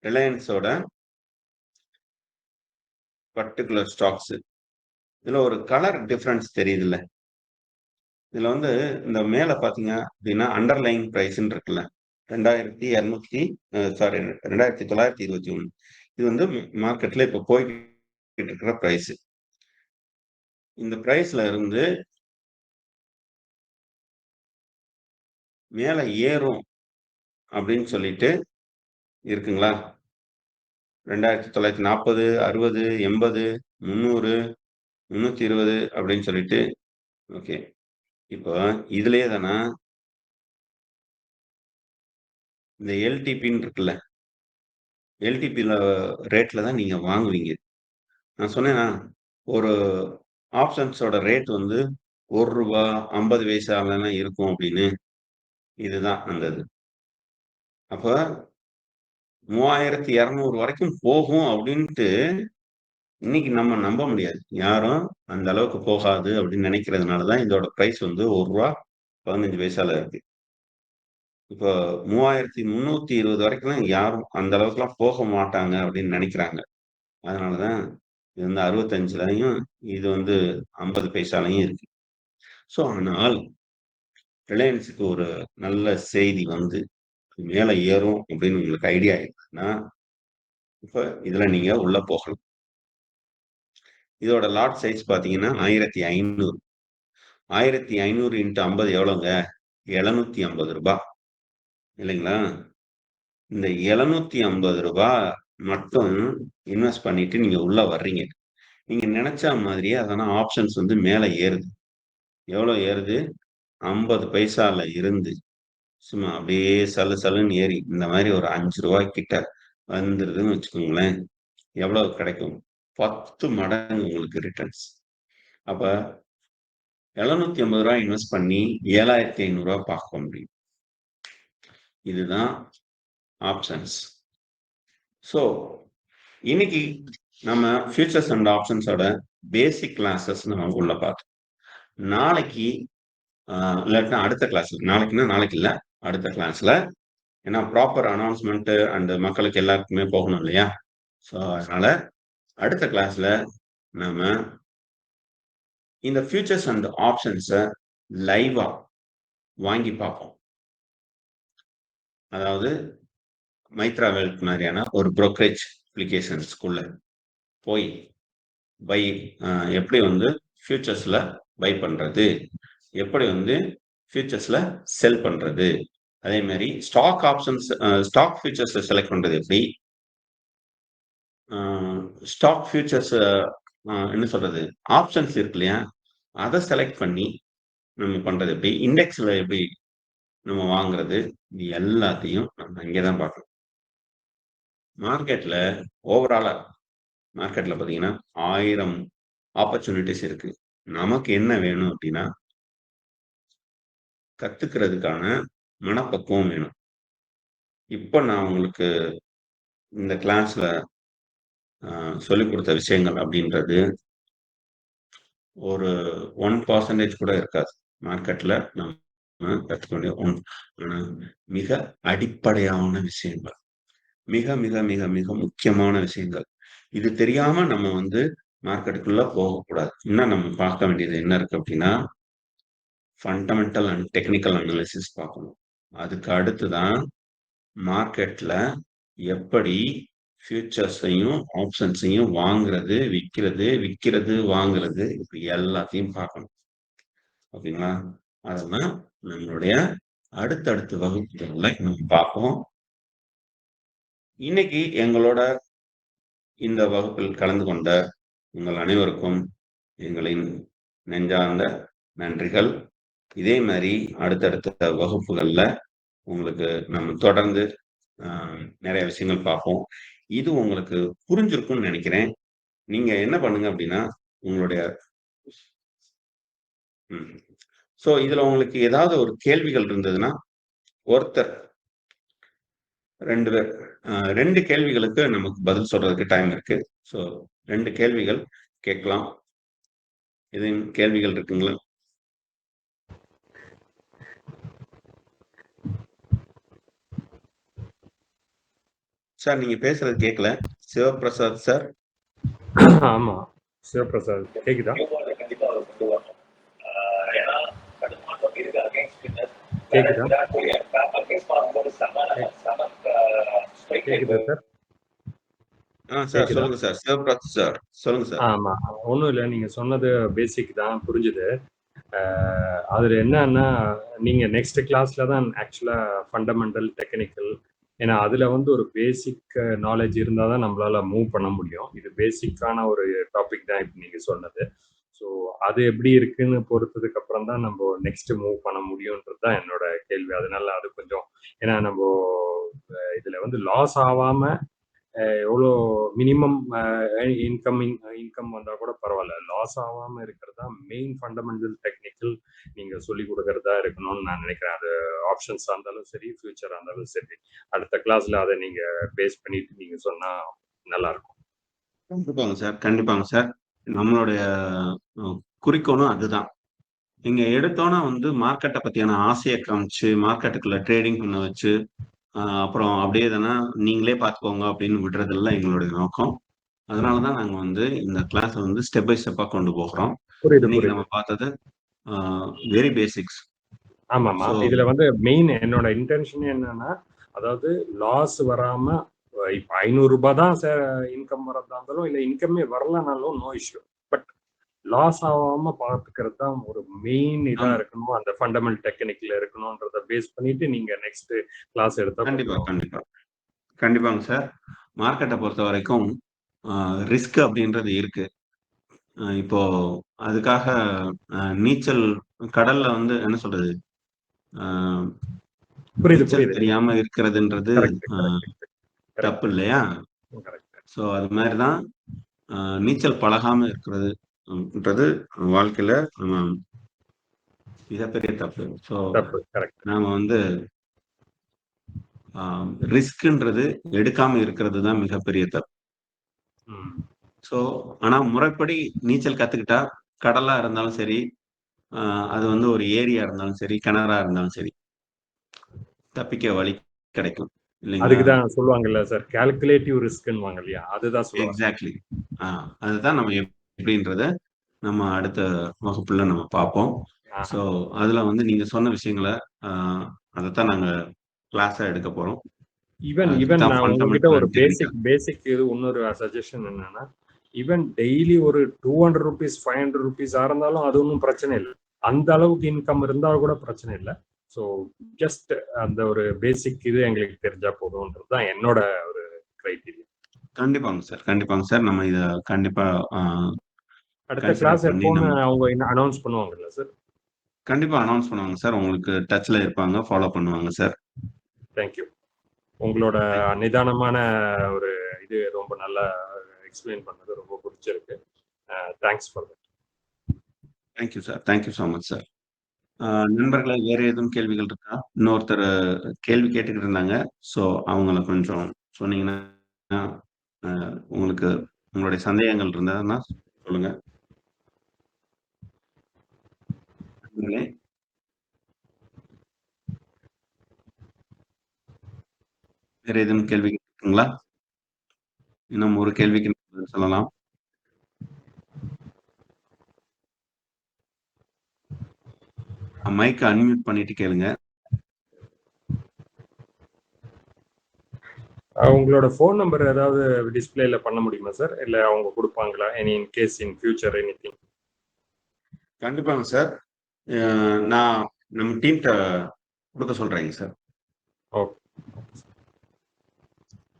ரிலையன்ஸோட பர்டிகுலர் ஸ்டாக்ஸ், இதுல ஒரு கலர் டிஃபரன்ஸ் தெரியுதுல்ல. இதுல வந்து இந்த மேல பாத்தீங்க அப்படின்னா அண்டர்லைங் பிரைஸ்ன்னு இருக்குல்ல, 2921. இது வந்து மார்க்கெட்ல இப்ப போய்கிட்டு இருக்கிற பிரைஸ். இந்த பிரைஸ்ல இருந்து மேல ஏறும் அப்படின்னு சொல்லிட்டு இருக்குங்களா, 2940, 60, 80, 300, 320 அப்படின்னு சொல்லிட்டு. ஓகே, இப்போ இதுலயே தானே இந்த எல்டிபின்னு இருக்குல்ல, எல்டிபில ரேட்ல தான் நீங்க வாங்குவீங்க. நான் சொன்னேன்னா ஒரு ஆப்ஷன்ஸோட ரேட் வந்து ₹1.50 இருக்கும் அப்படின்னு. இதுதான் அந்த இது. அப்ப 3200 வரைக்கும் போகும் அப்படின்ட்டு இன்னைக்கு நம்ம நம்ப முடியாது. யாரும் அந்த அளவுக்கு போகாது அப்படின்னு நினைக்கிறதுனாலதான் இதோட பிரைஸ் வந்து ₹1.15 இருக்கு. இப்போ 3320 வரைக்கும் யாரும் அந்த அளவுக்குலாம் போக மாட்டாங்க அப்படின்னு நினைக்கிறாங்க. அதனாலதான் இது வந்து 65லயும் இது வந்து 50 பைசாலையும் இருக்கு. ஸோ ஆனால் ரிலையன்ஸுக்கு ஒரு நல்ல செய்தி வந்து மேல ஏறும் அப்படின்னு உங்களுக்கு ஐடியா இருக்குன்னா, இப்ப இதுல நீங்க உள்ள போகலாம். இதோட லாட் சைஸ் பார்த்தீங்கன்னா 1500. 1500 இன்டு 50 எவ்வளோங்க? ரூ. 750 இல்லைங்களா? இந்த ரூ. 750 மட்டும் இன்வெஸ்ட் பண்ணிட்டு நீங்க உள்ள வர்றீங்க. நீங்க நினைச்ச மாதிரியே அதனா ஆப்ஷன்ஸ் வந்து மேல ஏறுது. எவ்வளோ ஏறுது? 50 பைசால இருந்து சும்மா அப்படியே சல்லு சல்லுன்னு ஏறி இந்த மாதிரி ஒரு ரூ. 5 கிட்ட வந்துருதுன்னு வச்சுக்கோங்களேன். எவ்வளவு கிடைக்கும்? 10 மடங்கு உங்களுக்கு ரிட்டர்ன்ஸ். அப்ப ரூ. 750 இன்வெஸ்ட் பண்ணி ரூ. 7500 பார்க்க முடியும். இதுதான் ஆப்ஷன்ஸ். ஸோ இன்னைக்கு நம்ம ஃபியூச்சர்ஸ் அண்ட் ஆப்ஷன்ஸோட பேசிக் கிளாஸஸ் நம்ம உள்ள பார்த்தோம். நாளைக்கு இல்லாட்டினா அடுத்த கிளாஸ்ல, நாளைக்குன்னா நாளைக்கு இல்லை, அடுத்த கிளாஸ்ல, ஏன்னா ப்ராப்பர் அனௌன்ஸ்மெண்ட் அண்ட் மக்களுக்கு எல்லாருக்குமே போகணும் இல்லையா? ஸோ அதனால அடுத்த கிளாஸ்ல நம்ம இந்த ஃபியூச்சர்ஸ் அண்ட் ஆப்ஷன்ஸை லைவா வாங்கி பார்ப்போம். அதாவது மைத்ரா வெல்த் மாதிரியான ஒரு brokerage அப்ளிகேஷன்ஸ்குள்ள போய் பை எப்படி வந்து ஃபியூச்சர்ஸ்ல பை பண்றது, எப்படி வந்து ஃபியூச்சர்ஸ்ல செல் பண்றது, அதே மாதிரி stock options stock futures select பண்றது எப்படி, ஸ்டாக் ஃபியூச்சர்ஸ் என்ன சொல்றது ஆப்ஷன்ஸ் இருக்கு இல்லையா, அதை செலக்ட் பண்ணி நம்ம பண்றது எப்படி, இண்டெக்ஸ்ல எப்படி நம்ம வாங்குறது, இது எல்லாத்தையும் நம்ம இங்கே தான் பார்க்கணும். மார்க்கெட்ல ஓவராலா மார்க்கெட்ல பார்த்தீங்கன்னா 1000 ஆப்பர்ச்சுனிட்டிஸ் இருக்கு. நமக்கு என்ன வேணும் அப்படின்னா கத்துக்கிறதுக்கான மனப்பக்குவம் வேணும். இப்போ நான் உங்களுக்கு இந்த கிளாஸ்ல சொல்லிக் கொடுத்த விஷயங்கள் அப்படின்றது ஒரு 1% கூட இருக்காது. மார்க்கெட்ல நம்ம கற்றுக்க வேண்டிய ஆனா மிக அடிப்படையான விஷயங்கள், மிக மிக மிக மிக முக்கியமான விஷயங்கள். இது தெரியாம நம்ம வந்து மார்க்கெட்டுக்குள்ள போகக்கூடாது. இன்னும் நம்ம பார்க்க வேண்டியது என்ன இருக்கு அப்படின்னா ஃபண்டமெண்டல் அண்ட் டெக்னிக்கல் அனாலிசிஸ் பார்க்கணும். அதுக்கு அடுத்துதான் மார்க்கெட்ல எப்படி ஃபியூச்சர்ஸையும் ஆப்ஷன்ஸையும் வாங்குறது, விக்கிறது, வாங்குறது, இப்படி எல்லாத்தையும் பார்க்கணும். ஓகேங்களா? அதெல்லாம் நம்மளுடைய அடுத்தடுத்த வகுப்புகள்ல நம்ம பார்ப்போம். இன்னைக்கு எங்களோட இந்த வகுப்பில் கலந்து கொண்ட உங்கள் அனைவருக்கும் எங்களின் நெஞ்சார்ந்த நன்றிகள். இதே மாதிரி அடுத்தடுத்த வகுப்புகள்ல உங்களுக்கு நம்ம தொடர்ந்து நிறைய விஷயங்கள் பார்ப்போம். இது உங்களுக்கு புரிஞ்சிருக்கும்னு நினைக்கிறேன். நீங்க என்ன பண்ணுங்க அப்படின்னா உங்களுடைய ஸோ இதுல உங்களுக்கு ஏதாவது ஒரு கேள்விகள் இருந்ததுன்னா ஒருத்தர் 2 பேர் 2 கேள்விகளுக்கு நமக்கு பதில் சொல்றதுக்கு டைம் இருக்கு. ஸோ 2 கேள்விகள் கேட்கலாம். எதுவும் கேள்விகள் இருக்குங்களா? சார் நீங்க பேசுறது கேட்கல. சிவபிரசாத் சார். ஆமா சிவபிரசாத் கேக்குதா? கேக்குதா சார் சொல்லுங்க சார். சிவபிரசாத் சார் சொல்லுங்க சார். ஆமா ஒன்றும் இல்லை, நீங்க சொன்னது பேசிக் தான் புரிஞ்சுது. அதில் என்னன்னா நீங்கள் நெக்ஸ்ட் கிளாஸில் தான் ஆக்சுவலாக ஃபண்டமெண்டல் டெக்னிக்கல், ஏன்னா அதில் வந்து ஒரு பேசிக் நாலேஜ் இருந்தால் தான் நம்மளால் மூவ் பண்ண முடியும். இது பேசிக்கான ஒரு டாபிக் தான் இப்போ நீங்கள் சொன்னது. ஸோ அது எப்படி இருக்குன்னு பொறுத்ததுக்கு அப்புறம் தான் நம்ம நெக்ஸ்ட் மூவ் பண்ண முடியுன்றது தான் என்னோட கேள்வி. அதனால அது கொஞ்சம், ஏன்னா நம்ம இதில் வந்து லாஸ் ஆகாமல் எவ்வளோ மினிமம் இன்கம் வந்தால் கூட பரவாயில்ல, லாஸ் ஆகாமல் இருக்கிறது தான் மெயின் ஃபண்டமெண்டல் டெக்னிக்கல் நீங்கள் சொல்லி கொடுக்கறதா இருக்கணும்னு நான் நினைக்கிறேன். அது ஆப்ஷன்ஸாக இருந்தாலும் சரி, ஃபியூச்சராக இருந்தாலும் சரி. அடுத்த கிளாஸில் அதை நீங்கள் பேஸ் பண்ணிட்டு நீங்கள் சொன்னால் நல்லாயிருக்கும். கண்டிப்பாங்க சார், கண்டிப்பாங்க சார். நம்மளுடைய குறிக்கோளும் அதுதான். இங்க எடுத்தோன்னே வந்து மார்க்கெட்டை பத்தியான ஆசையை காமிச்சு, மார்க்கெட்டுக்குள்ள ட்ரேடிங் பண்ண வச்சு, அப்புறம் அப்படியே தானே நீங்களே பார்த்துக்கோங்க அப்படின்னு விடுறதெல்லாம் எங்களுடைய நோக்கம். அதனால தான் நாங்க வந்து இந்த கிளாஸ வந்து ஸ்டெப் பை ஸ்டெப்பா கொண்டு போகிறோம். புரியுது, இன்னைக்கு புரியுது. நம்ம பார்த்தது வெரி பேசிக்ஸ். ஆமாமா. ஸோ இதுல வந்து மெயின் என்னோட இன்டென்ஷன் என்னன்னா, அதாவது லாஸ் வராம இப்ப ரூ. 500 தான் இன்கம் வரதா இருந்தாலும், இல்ல இன்கமே வரலனாலும் நோ இஷ்யூ. பட் லாஸ் ஆகாம பார்த்துக்கிறது தான் ஒரு மெயின் இதா ஆமா. இருக்கணும். அந்த ஃபண்டமெண்டல் டெக்னிக்ல இருக்கணும்ன்றத பேஸ் பண்ணிட்டு நீங்க நெக்ஸ்ட் கிளாஸ் எடுத்தா கண்டிப்பா, கொஞ்சம் கண்டிப்பா. கண்டிப்பாங்க சார். மார்க்கெட்ட பொறுத்தவரைக்கும் ரிஸ்க் அப்படின்றது இருக்கு. இப்போ அதுக்காக நீச்சல் கடல்ல வந்து என்ன சொல்றது? அ புரியுது, நீச்சல் புரியுது. தெரியாம இருக்கிறதுன்றது கரெக்ட், அ கரெக்ட், தப்பு கரெக்ட், இல்லையா? கரெக்ட். ஸோ அது மாரி தான் நீச்சல் பழகாம இருக்கிறது ன்றது வாழ்க்கையில நம்ம மிகப்பெரிய தப்பு. ஸோ தப்பு. கரெக்ட். நாம வந்து அ ரிஸ்க்ன்றது எடுக்காம இருக்கிறது தான் மிகப்பெரிய தப்பு. ம். ஸோ ஆனா முறைப்படி நீச்சல் கத்துக்கிட்டா, கடலா இருந்தாலும் சரி, அ அது வந்து ஒரு ஏரியா இருந்தாலும் சரி, கிணறா இருந்தாலும் சரி, தப்பிக்க வழி கிடைக்கும். இல்லைங்களா? அதுக்கு தான் சொல்லுவாங்கல்ல சார், கால்குலேட்டிவ் ரிஸ்க்ன்னுவாங்க இல்லையா? அதுதான் சொல்லுவாங்க. எக்ஸாக்ட்லி. ஆ அதுதான் நம்ம எப்படின்றத நம்ம அடுத்த வகுப்புல நம்ம பார்ப்போம். ஆஹா. ஸோ அதுல வந்து நீங்க சொன்ன விஷயங்கள அ அதத்தான் நாங்க கிளாஸா எடுக்கப் போறோம். ஈவன் அதுக்கு ஈவன் தான் நான் உங்ககிட்ட ஃபண்டமெண்டல் ஒரு அண்ட் டெக்னிக்கல். பேசிக் இது இன்னொரு சஜஷன் என்னன்னா, ஈவன் டெய்லி ஒரு ₹200 ₹500 இருந்தாலும் அது ஒன்றும் பிரச்சனை இல்லை. அந்த அளவுக்கு இன்கம் இருந்தா கூட பிரச்சனை இல்லை. ஸோ ஜஸ்ட் அந்த ஒரு பேசிக் இது எங்களுக்கு தெரிஞ்சா போதும்ன்றது தான் என்னோட ஒரு கிரைட்டீரியா. கண்டிப்பாங்க சார். கண்டிப்பாங்க சார். நம்ம இத கண்டிப்பா அ அடுத்த கிளாஸ் கன்சிடர் பண்ணி எப்போன்னு நம்ம அவங்க அனௌன்ஸ் பண்ணுவாங்கல்ல சார்? கண்டிப்பா அனௌன்ஸ் பண்ணுவாங்க சார். உங்களுக்கு டச்ல இருப்பாங்க. ஃபாலோ பண்ணுவாங்க சார். தேங்க்யூ. உங்களோட தேங்க் நிதானமான ஒரு இது ரொம்ப நல்லா எக்ஸ்பிளைன் பண்ணது ரொம்ப பிடிச்சிருக்கு. Thanks for that. Thank you sir. Thank you so much sir. அ நண்பர்களே வேற எதுவும் கேள்விகள் இருக்கா? இன்னொருத்தர் கேள்வி கேட்டுக்கிட்டு இருந்தாங்க. ஸோ அவங்கள கொஞ்சம் சொன்னீங்கன்னா, அ உங்களுக்கு உங்களுடைய சந்தேகங்கள் இருந்ததுன்னா சொல்லுங்க. நண்பர்களே வேற ஏதேனும் கேள்விகள் இருக்குங்களா? இன்னும் ஒரு கேள்விக்கு பதில் சொல்லலாம். மைக்க அன்மியூட் பண்ணிட்டு கேளுங்க. உங்களோட ஃபோன் நம்பர் ஏதாவது டிஸ்பிளேல பண்ண முடியுமா சார்? இல்ல அவங்க குடுப்பாங்களா? In case in future anything. கண்டிப்பாங்க சார். அ நான் நம்ம டீம்ட்ட குடுக்க சொல்றேங்க sir. Okay.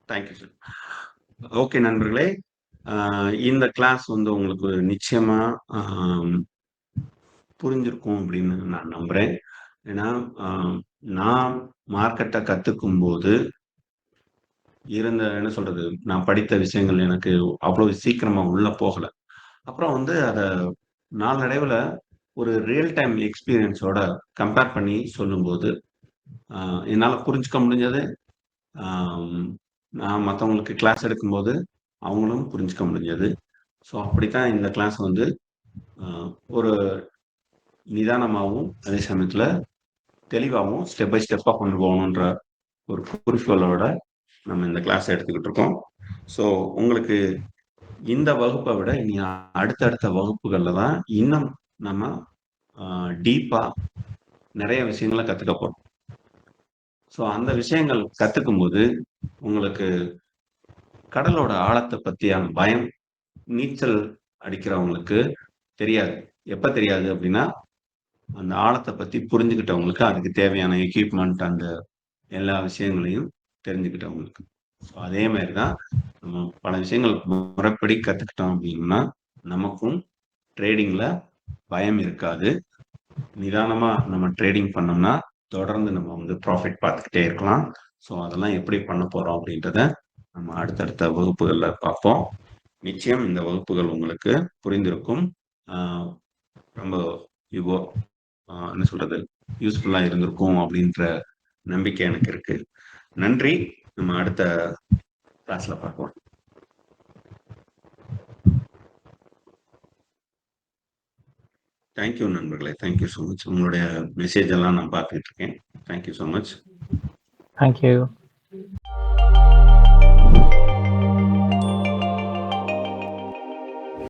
Thank you sir. Okay நண்பர்களே. அ இந்த கிளாஸ் வந்து உங்களுக்கு நிச்சயமா அம் புரிஞ்சிருக்கும் அப்படின்னு நான் நம்புறேன். ஏன்னா, அ நான் மார்க்கெட்ட கத்துக்கும்போது இருந்த என்ன சொல்றது, நான் படித்த விஷயங்கள் எனக்கு அவ்வளவு சீக்கிரமா உள்ள போகல. அப்புறம் வந்து அத நாளடைவுல ஒரு ரியல் டைம் எக்ஸ்பீரியன்ஸோட கம்பேர் பண்ணி சொல்லும்போது, அ என்னால புரிஞ்சுக்க முடிஞ்சது. ஆம் நான் மத்தவங்களுக்கு கிளாஸ் எடுக்கும்போது, அவங்களும் புரிஞ்சுக்க முடிஞ்சது. ஸோ அப்படித்தான் இந்த கிளாஸ் வந்து அ ஒரு நிதானமாவும், அதே சமயத்துல தெளிவாவும் ஸ்டெப் பை ஸ்டெப்பா கொண்டு போகணுன்ற ஒரு குறிக்கோளோட நம்ம இந்த கிளாஸ் எடுத்துக்கிட்டு இருக்கோம். ஸோ உங்களுக்கு இந்த வகுப்ப விட இனி அடுத்தடுத்த வகுப்புகள்ல தான் இன்னும் நம்ம அ டீப்பா நெறைய விஷயங்கள கத்துக்க போறோம். ஸோ அந்த விஷயங்கள் கத்துக்கும்போது, உங்களுக்கு கடலோட ஆழத்த பத்தியான பயம் நீச்சல் அடிக்கிறவங்களுக்கு தெரியாது. எப்ப தெரியாது அப்டின்னா, அந்த ஆழத்த பத்தி புரிஞ்சுகிட்டவங்களுக்கு, அதுக்கு தேவையான எக்யூப்மென்ட் அந்த எல்லா விஷயங்களையும் தெரிஞ்சுக்கிட்டவங்களுக்கு. ஸோ அதே மாரி தான் நம்ம பல விஷயங்கள் முறைப்படி கத்துக்கிட்டோம் அப்டின்னா, நமக்கும் ட்ரேடிங்ல பயம் இருக்காது. நிதானமா நம்ம ட்ரேடிங் பண்ணோம்னா, தொடர்ந்து நம்ம வந்து ப்ராஃபிட் பார்த்துக்கிட்டே இருக்கலாம். ஸோ அதெல்லாம் எப்படி பண்ண போறோம் அப்படின்றத நம்ம அடுத்தடுத்த வகுப்புகள்ல பார்ப்போம். நிச்சயம் இந்த வகுப்புகள் உங்களுக்கு புரிந்திருக்கும். ஆ ரொம்ப இப்போ என்ன சொல்றது? யூஸ்ஃபுல்லா இருந்திருக்கும் அப்படின்ற நம்பிக்கை எனக்கு இருக்கு. நன்றி. நம்ம அடுத்த கிளாஸ்ல பார்க்கலாம். தேங்க் தேங்க்யூ நண்பர்களே. Thank you so much. உங்களுடைய மெசேஜ் எல்லாம் நான் பார்த்துட்டு இருக்கேன். Thank you so much. தேங்க்யூ.